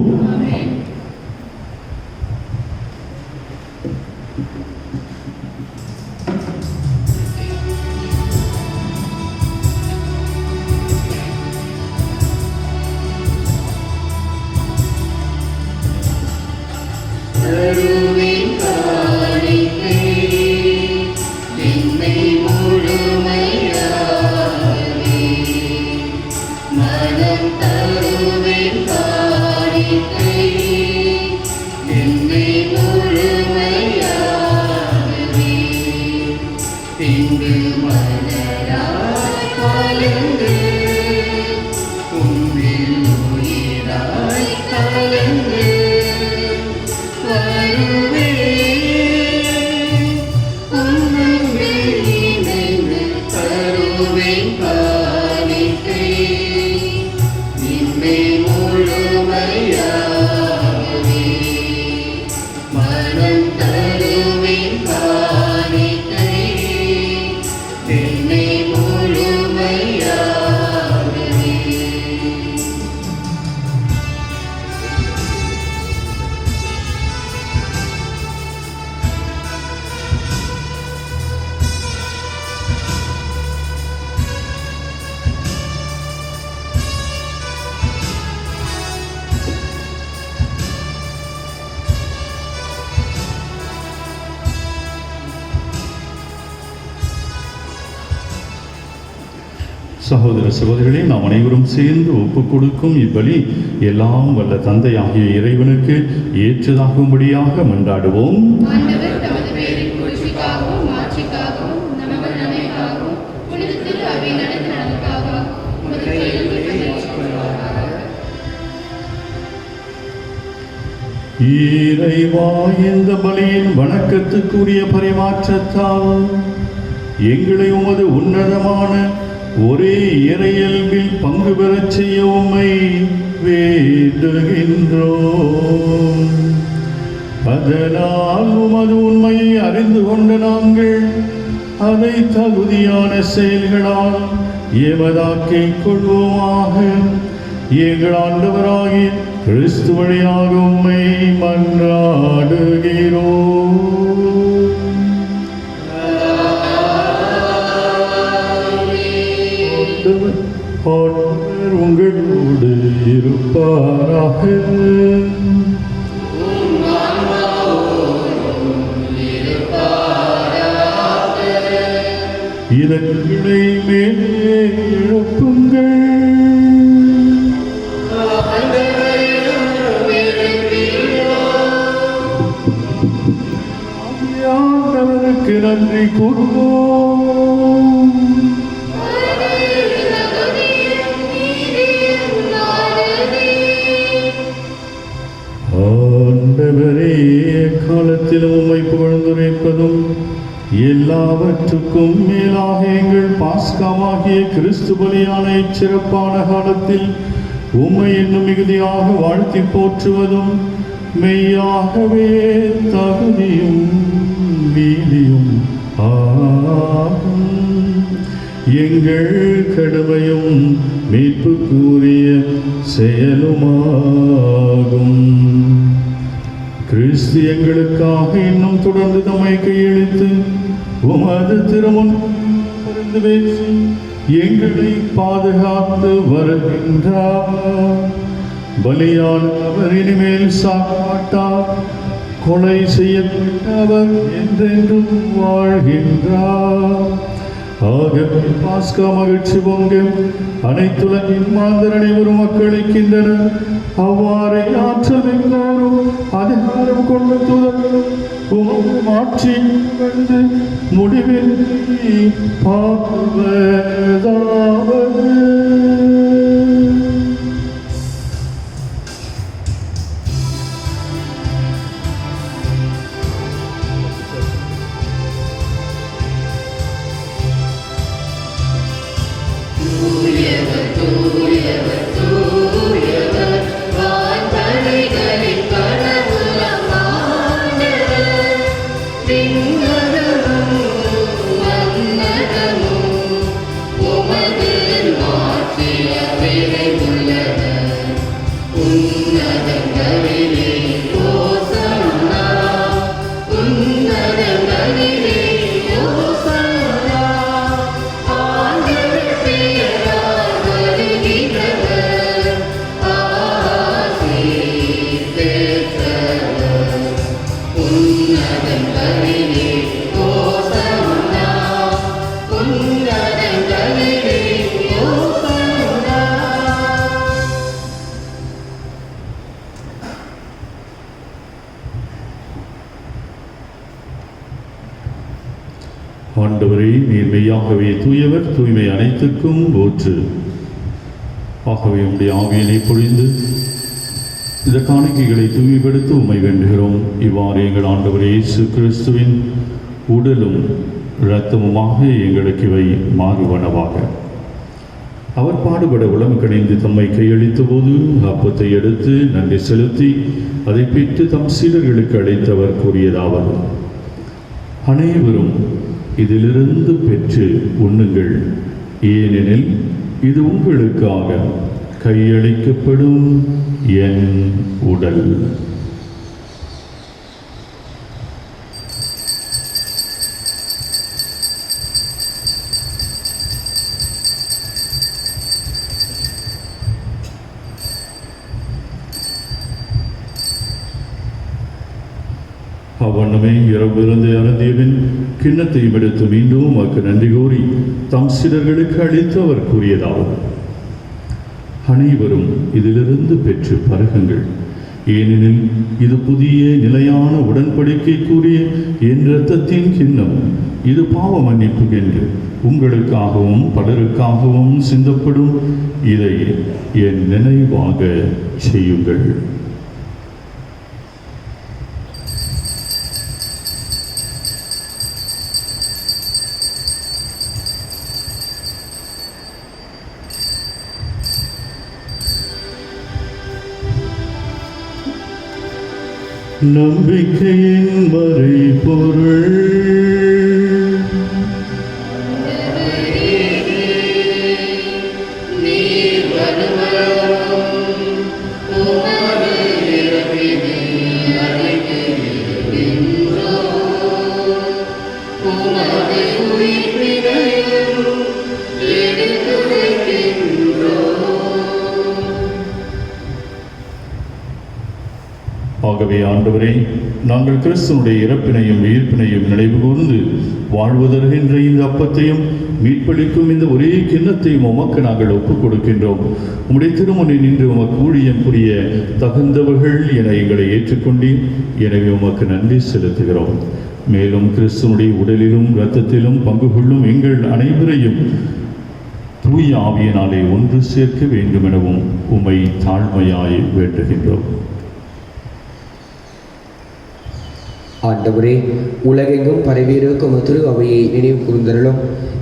சகோதர சகோதரிகளே, நாம் அனைவரும் சேர்ந்து ஒப்புக் கொடுக்கும் இப்பலி எல்லாம் வல்ல தந்தையாகிய இறைவனுக்கு ஏற்றதாகும்படியாக மன்றாடுவோம். ஆண்டவர் தமது பெயரின் புகழ்ச்சிக்காகவும் மாட்சிக்காகவும் நமது நன்மைக்காகவும் புனித திரு அவை நடந்த நலனுக்காகவும் உமது கையில் ஏற்றுக்கொள்வாராக. இறைவா, இந்த பலியின் வணக்கத்துக்குரிய பரிமாற்றத்தால் எங்களை உமது உன்னதமான ஒரே இறையல்பில் பங்கு பெறச் செய்ய உம்மை வேண்டுகின்றோம். அதனால் உமது உண்மையை அறிந்து கொண்ட நாங்கள் அதை தகுதியான செயல்களால் எமதாக்கிக் கொள்வோமாக. எங்கள் ஆண்டவராகிய கிறிஸ்து வழியாக உம்மை மன்றாடுகிறோம். ஆண்டவர் உங்களோடு இருப்பாராக. இதங்களை மேலே எழுப்புங்கள். ஆண்டவருக்கு நன்றி கூறுவோம். ஆண்டவரே, காலத்திலும் உம்மை புகழ்ந்துரைப்பதும் எல்லாவற்றுக்கும் மேலாக எங்கள் பாஸ்காவாகிய கிறிஸ்து பலியான இச்சிறப்பான காலத்தில் உம்மை இன்னும் மிகுதியாக வாழ்த்தி போற்றுவதும் மெய்யாகவே தகுதியும் நீதியும் ஆகும். எங்கள் கடமையும் மீட்புக்குரிய செயலுமாகும். கிறிஸ்து எங்களுக்காக இன்னும் தொடர்ந்து தம்மை கையெழுத்து உமது திருமுன் பரிந்து பேசி எங்களை பாதுகாத்து வருகின்றார். பலியான அவர் இனிமேல் சாக்காட்டார். கொலை செய்யப்பட்டவர் என்றென்றும் வாழ்கின்றார். ஆகவே பாஸ்கா மகிழ்ச்சி பொங்க அனைத்துலகின் மாந்தர் அனைவரும் மக்களிக்கின்றனர். அவ்வாறே ஆற்றல் மிக்கோரும் அதிகாரம் கொண்ட தூதர்களும் உமது ஆட்சியில் வந்து முடிவில் பார்ப்பதாவது. ஆண்டவரே, நீர் மெய்யாகவே தூயவர், தூய்மை அனைத்துக்கும் ஊற்று. ஆகவே உம்முடைய ஆவியினை பொழிந்து இந்த காணிக்கைகளை தூய்மைப்படுத்த உம்மை வேண்டுகிறோம். இவ்வாறு எங்கள் ஆண்டவர் இயேசு கிறிஸ்துவின் உடலும் இரத்தமுமாக எங்களுக்கு இவை மாறுவனவாக. அவர் பாடுபட உளம் கணிந்து தம்மை கையளித்த போது அப்பத்தை எடுத்து நன்றி செலுத்தி அதை பெற்று தம் சீடர்களுக்கு அளித்தவர் கூறியதாவது: அனைவரும் இதிலிருந்து பெற்று உண்ணுங்கள், ஏனெனில் இது உங்களுக்காக கையளிக்கப்படும் என் உடல். அவ்வண்ணமே இரவிருந்து அருந்தியபின் கிண்ணத்தையும் எடுத்து மீண்டும் உமக்கு நன்றி கூறி தம் சீடர்களுக்கு அளித்து அவர் கூறியதாவது: அனைவரும் இதிலிருந்து பெற்று பருகுங்கள். ஏனெனில் இது புதிய நிலையான உடன்படிக்கைக்குரிய என் இரத்தத்தின் கிண்ணம். இது பாவ மன்னிப்பு என்று உங்களுக்காகவும் பலருக்காகவும் சிந்தப்படும். இதை என் நினைவாக செய்யுங்கள். நம்பிக்கையின் மறைபொருள் ஆகவே ஆண்டவரே, நாங்கள் கிறிஸ்துவனுடைய இறப்பினையும் உயிர்ப்பினையும் நினைவு கூர்ந்து வாழ்வதற்கின்ற இந்த அப்பத்தையும் மீட்பளிக்கும் இந்த ஒரே கிண்ணத்தையும் உமக்கு நாங்கள் ஒப்புக் கொடுக்கின்றோம். உம்முடைய திருமுனை நின்று உமக்கு ஊழியம் புரிய தகுந்தவர்கள் என எங்களை ஏற்றுக்கொண்டீர். எனவே உமக்கு நன்றி செலுத்துகிறோம். மேலும் கிறிஸ்துவனுடைய உடலிலும் இரத்தத்திலும் பங்கு கொள்ளும் எங்கள் அனைவரையும் தூய ஆவியினாலே ஒன்று சேர்க்க வேண்டும் எனவும் உம்மை தாழ்மையாய் வேண்டுகின்றோம். ஆண்டவரே, உலகெங்கும் பரவியிருக்கும் திரு அவையை நினைவு கூர்ந்தருளும்.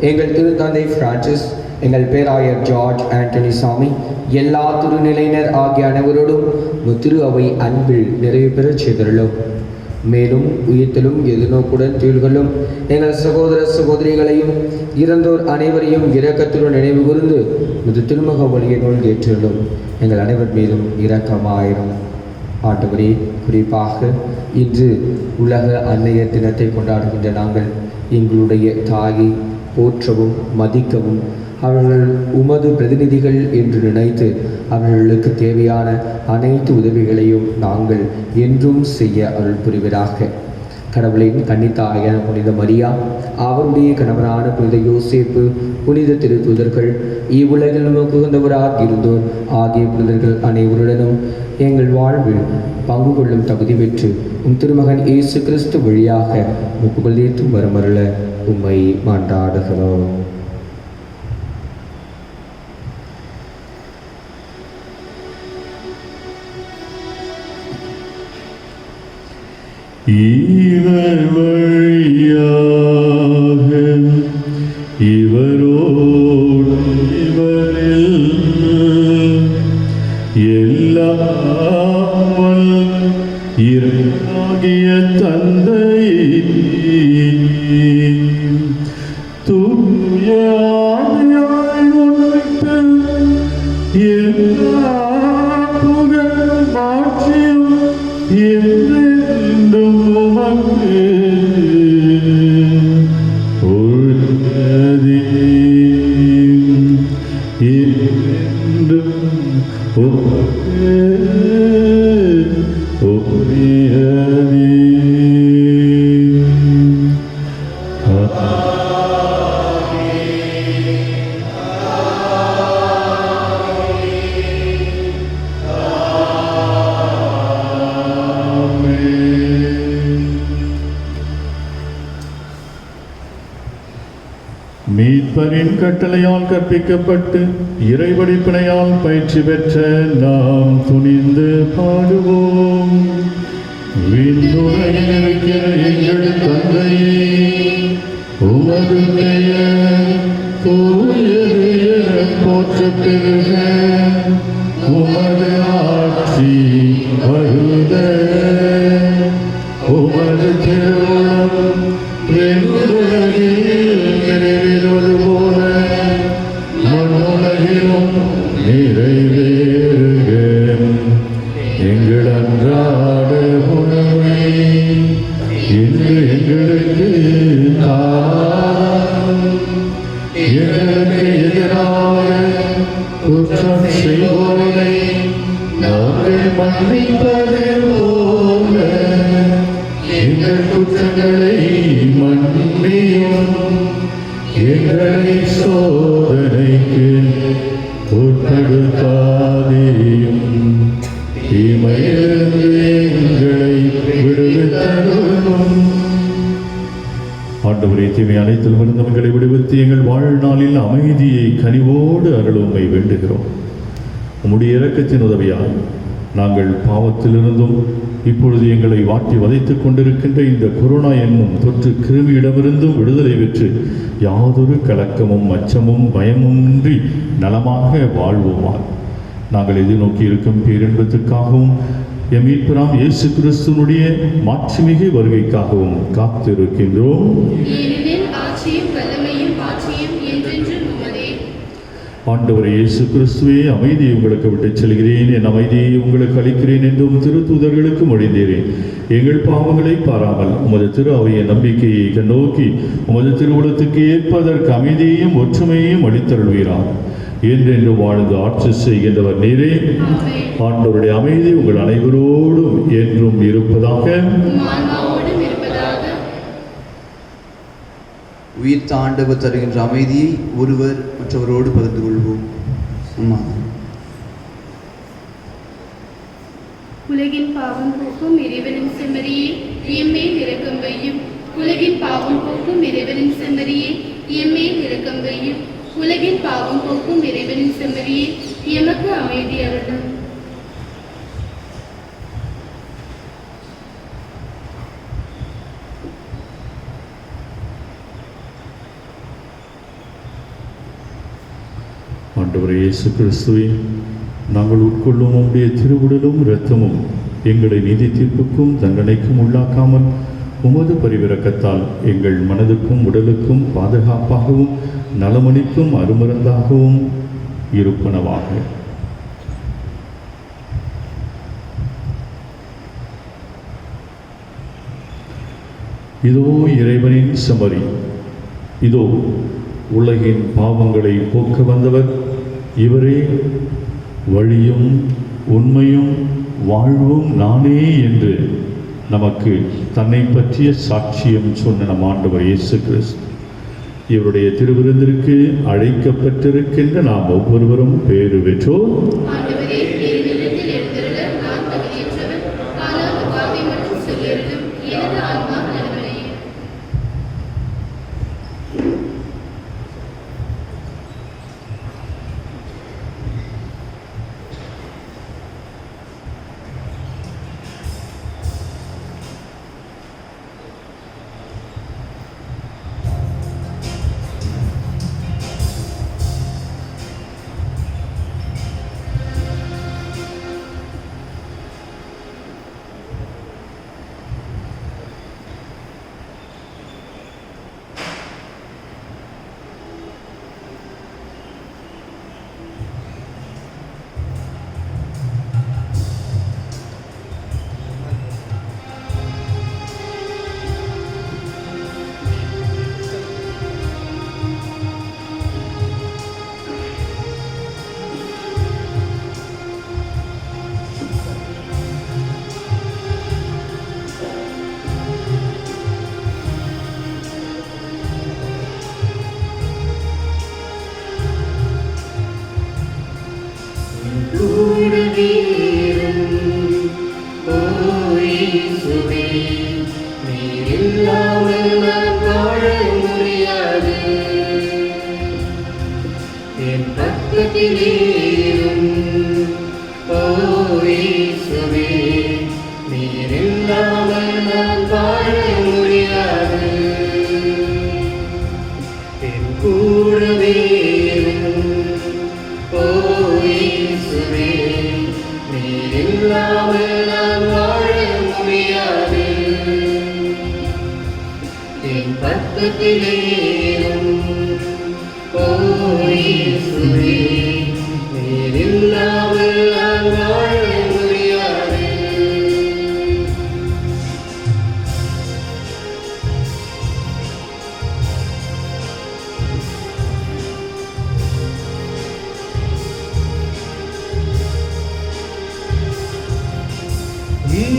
எங்கள் திருத்தந்தை பிரான்சிஸ், எங்கள் பேராயர் ஜார்ஜ் ஆண்டனி சாமி, எல்லா திருநிலையினர் ஆகிய அனைவரோடும் திரு அவை அன்பில் நிறைவு பெறச் செய்தருளும். மேலும் உயிர்த்தலும் எதிர்நோக்குடன் தீழ்களும் எங்கள் சகோதர சகோதரிகளையும் இறந்தோர் அனைவரையும் இரக்கத்துடன் நினைவு கூர்ந்து திருமுக வழியினுள் ஏற்றுள்ளும். எங்கள் அனைவர் மீதும் இரக்கமாயிரும். ஆண்டவரே, குறிப்பாக இன்று உலக அன்னையர் தினத்தை கொண்டாடுகின்ற நாங்கள் எங்களுடைய தாயை போற்றவும் மதிக்கவும் அவர்கள் உமது பிரதிநிதிகள் என்று நினைத்து அவர்களுக்கு தேவையான அனைத்து உதவிகளையும் நாங்கள் என்றும் செய்ய அருள் புரிவதாக. கடவுளின் கன்னித்தாயான புனித மரியா, அவருடைய கணவரான புனித யோசேப்பு, புனித திருத்தூதர்கள், இவ்வுலகில் நமக்கு உகந்தவராக இருந்தோர் ஆகிய புனிதர்கள் அனைவருடனும் எங்கள் வாழ்வில் பங்கு கொள்ளும் தகுதி பெற்று திருமகன் இயேசு கிறிஸ்து வழியாக புகழேற்றும் வரமருள உம்மை மன்றாடுகிறோம். இவர் வழியாக இவரோடு இவரில் எல்லாம் இறைவனாகிய தந்தை தூய ஆவியாய் ஒன்றித்து எல்லா புகழும் மாட்சியும் என்றென்றும் உமக்கு உரியதே. என்றென்றும் உமக்கு உரியதே. மீட்பரின் கட்டளையால் கற்பிக்கப்பட்டு இறைவடிப்பினையால் பயிற்சி பெற்ற நாம் துணிந்து பாடுவோம். விண்ணுலகில் இருக்கிற எங்கள் தந்தையே, உமது பெயர் தூயது எனப் போற்றப் பெறுக. உமது ஆட்சி வருக. உமது திருவுளம் விண்ணுலகில் நிறைவேறுவது போல மண்ணுலகிலும் நிறைவேறுக. எங்கள் அன்றாட உணவை இன்று எங்களுக்கு தாரும். எங்களுக்கு எதிராக குற்றம் செய்வோரை நாங்கள் மன்னிப்பது போல மன்னியும் எங்களை சோதனைக்கு உட்படுத்தாதேயும் தீமையிலிருந்து எங்களை விடுவித்தருளும். ஆண்டவரே, தீமை அனைத்திலும் இருந்து எங்களை விடுவித்து எங்கள் வாழ்நாளில் அமைதியை கனிவோடு அருளுமை வேண்டுகிறோம். உம்முடைய இரக்கத்தின் உதவியால் நாங்கள் பாவத்திலிருந்தும் இப்பொழுது எங்களை வாட்டி வதைத்துக் கொண்டிருக்கின்ற இந்த கொரோனா என்னும் தொற்று கிருமியிடமிருந்தும் விடுதலை பெற்று யாதொரு கலக்கமும் அச்சமும் பயமுமின்றி நலமாக வாழ்வோமா. நாங்கள் எதிர்நோக்கி இருக்கும் பேரின்பத்திற்காகவும் எம் மீட்பராம் இயேசு கிறிஸ்துவனுடைய மாட்சிமிகு வருகைக்காகவும் காத்திருக்கின்றோம். ஏனெனில் ஆட்சியும் வல்லமையும் ஆட்சியும் என்றென்றும் உமதே. ஆண்டவரே இயேசு கிறிஸ்துவே, அமைதியை உங்களுக்கு விட்டுச் செல்கிறேன், என் அமைதியை உங்களுக்கு அளிக்கிறேன் என்றும் திருத்தூதர்களுக்கு மொழிந்தேன். எங்கள் பாவங்களை பாராமல் உமது திரு அவையின் நம்பிக்கையை கண்ணோக்கி உமது திருவுளத்துக்கு ஏற்பதற்கு அமைதியையும் ஒற்றுமையையும் அளித்தருள்வீரார். என்றென்று வாழ்ந்து ஆட்சி செய்கின்றவர் நீரே. ஆண்டவருடைய அமைதி உங்கள் அனைவரோடும் என்றும் இருப்பதாக. உயிர்த்த ஆண்டவர் தருகின்ற அமைதியை ஒருவர் மற்றவரோடு பகிர்ந்து கொள்வோம். அம்மா. உலகின் பாவம் போக்கும் இறைவனின் செம்மறியே, எம்மேல் இரக்கம் வையும். உலகின் பாவம் போக்கும் இறைவனின் செம்மறியே, எம்மேல் இரக்கம் வையும். உலகின் பாவம் போக்கும் இறைவனின் செம்மறியே, எமக்கு அமைதி அருளும். ஆண்டவரே இயேசு கிறிஸ்துவே, நாங்கள் உட்கொள்ளும் உம்முடைய திருவுடலும் இரத்தமும் எங்களை நீதி தீர்ப்புக்கும் தண்டனைக்கும் உள்ளாக்காமல் உமது பரிவிரக்கத்தால் எங்கள் மனதுக்கும் உடலுக்கும் பாதுகாப்பாகவும் நலமளிக்கும் அருமருந்தாகவும் இருப்பனவாக. இதோ இறைவனின் செம்மறி, இதோ உலகின் பாவங்களை போக்க வந்தவர், இவரே வழியும் உண்மையும் வாழ்வும் நானே என்று நமக்கு தன்னை பற்றிய சாட்சியம் சொன்ன நம் ஆண்டவர் இயேசு கிறிஸ்து. இவருடைய திருவிருந்திற்கு அழைக்கப்பட்டிருக்கின்ற நாம் ஒவ்வொருவரும் பேறு பெற்றோர்.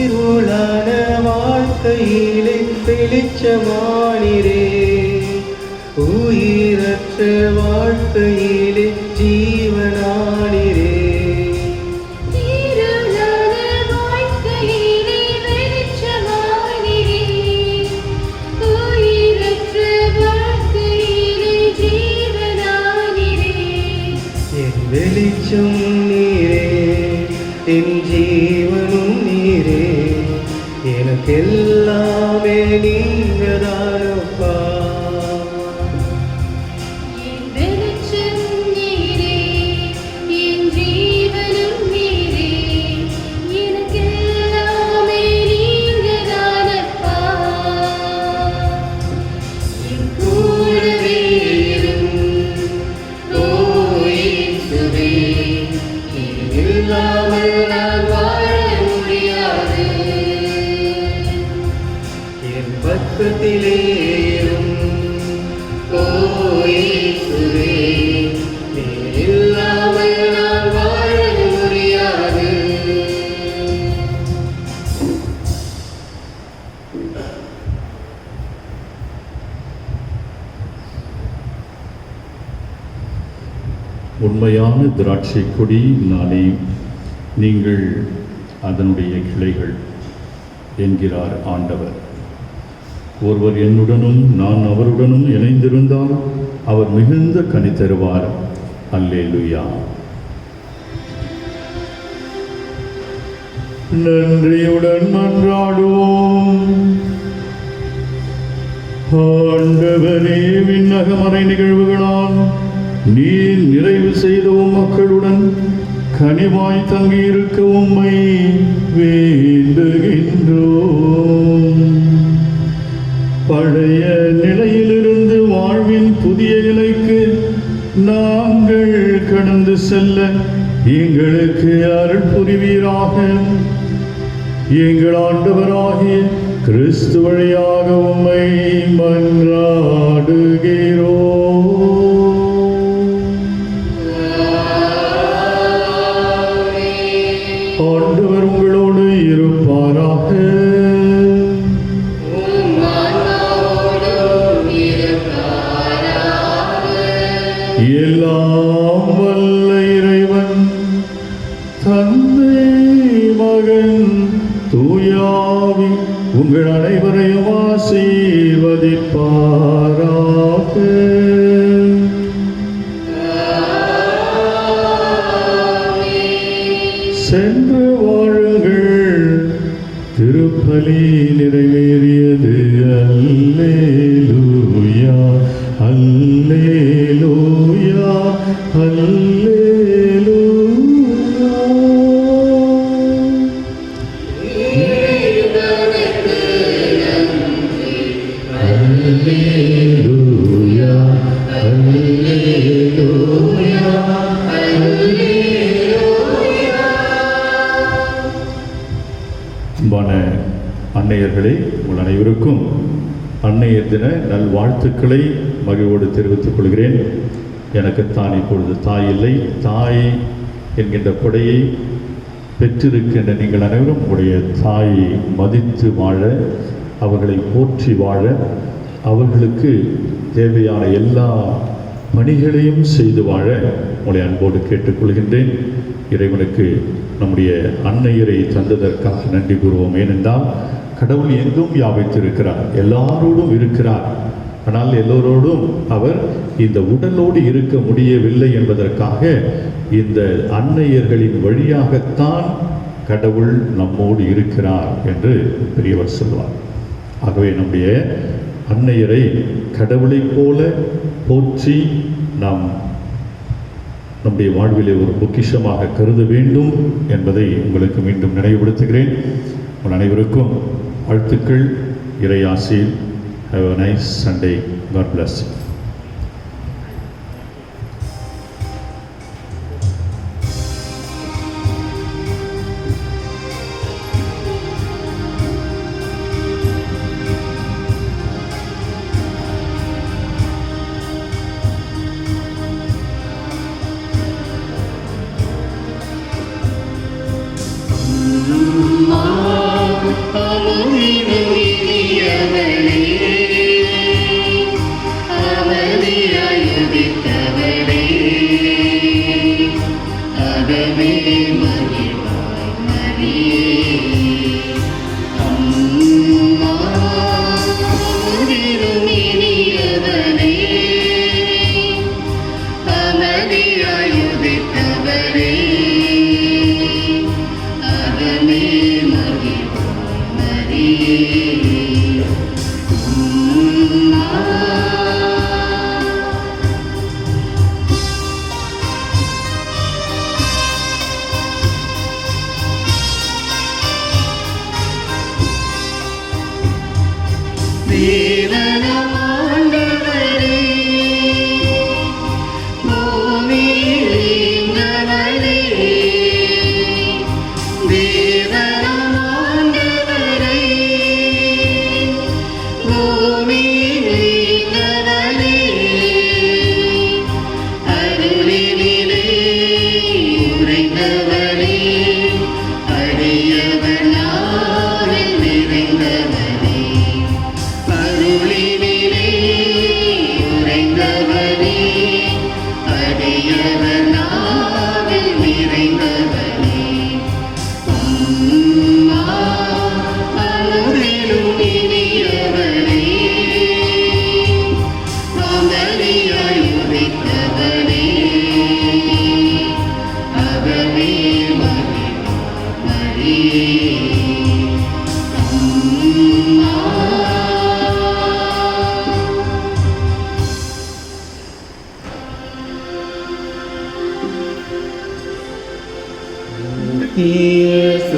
இருளான வாழ்க்கை வாழ்க்கையிலே வெளிச்சமானிரே, உயிரற்ற வாழ்க்கையிலே ஜீவனானிரே. வெளிச்சம் நீரே, என் ஜீவனும் நீரே, எனக்கெல்லாமே நீங்கதானப்பா. பக்கத்திலேயும் ஓயேசுவே, நீ இல்லாமல் நான் வாழ முடியாது. உண்மையான திராட்சை கொடி நானே, நீங்கள் அதனுடைய கிளைகள் என்கிறார் ஆண்டவர். ஒருவர் என்னுடனும் நான் அவருடனும் இணைந்திருந்தால் அவர் மிகுந்த கனி தருவார். அல்லேலூயா. நன்றியுடன் மன்றாடுவோம். ஆண்டவரே, விண்ணகமறை நிகழ்வுகளால் நீர் நிறைவு செய்த மக்களுடன் கனிவாய் தங்கியிருக்க உம்மை வேண்டுகின்றோம். பழைய நிலையிலிருந்து வாழ்வின் புதிய நிலைக்கு நாங்கள் கடந்து செல்ல எங்களுக்கு அருள் புரிவீராக. எங்கள் ஆண்டவராகிய கிறிஸ்து வழியாக உம்மை மன்றாடுகிறோம். ஆண்டவர் உங்களோடு இருப்பாராக. எல்லாம் வல்ல இறைவன் தந்தை மகன் தூயாவி உங்கள் அனைவரையும் ஆசீர்வதிப்பாராக. சென்று வாழுங்கள். திருப்பலி நிறைவேறியது. அல்லேலூயா, அல்லேலூயா, அல்லேலூயா. அல்லேலூயா, அல்லேலூயா, அன்பான அன்னையர்களே, உங்கள் அனைவருக்கும் அன்னையர் தின நல்வாழ்த்துக்களை மகிழ்வோடு தெரிவித்துக் கொள்கிறேன். எனக்குத்தான் இப்பொழுது தாய் இல்லை. தாய் என்கின்ற கொடையை பெற்றிருக்கின்ற நீங்கள் அனைவரும் உங்களுடைய தாயை மதித்து வாழ, அவர்களை போற்றி வாழ, அவர்களுக்கு தேவையான எல்லா பணிகளையும் செய்து வாழ உங்களை அன்போடு கேட்டுக்கொள்கின்றேன். இறைவனுக்கு நம்முடைய அன்னையரை தந்ததற்காக நன்றி கூறுவோம். ஏனென்றால் கடவுள் எங்கும் வியாபித்திருக்கிறார், எல்லாரோடும் இருக்கிறார். ஆனால் எல்லோரோடும் அவர் இந்த உடலோடு இருக்க முடியவில்லை என்பதற்காக இந்த அன்னையர்களின் வழியாகத்தான் கடவுள் நம்மோடு இருக்கிறார் என்று பெரியவர் சொல்வார். ஆகவே நம்முடைய அன்னையரை கடவுளைப் போல போற்றி நாம் நம்முடைய வாழ்விலே ஒரு பொக்கிஷமாக கருத வேண்டும் என்பதை உங்களுக்கு மீண்டும் நினைவுபடுத்துகிறேன். உங்கள் அனைவருக்கும் வாழ்த்துக்கள். இறையாசிர். Have a nice Sunday. God bless you. அம்மா, அமுதினே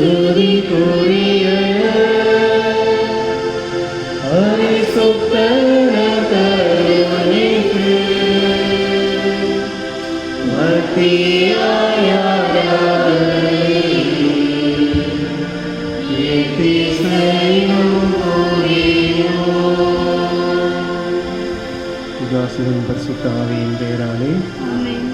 இயேசுவிற்குரிய பரிசுத்த கருணைக்கு பக்தியாய் ஆராதனை எத்திசையும் புரிவோம். பிதாசுதன் பரிசுத்த ஆவியின் பெயராலே ஆமென்.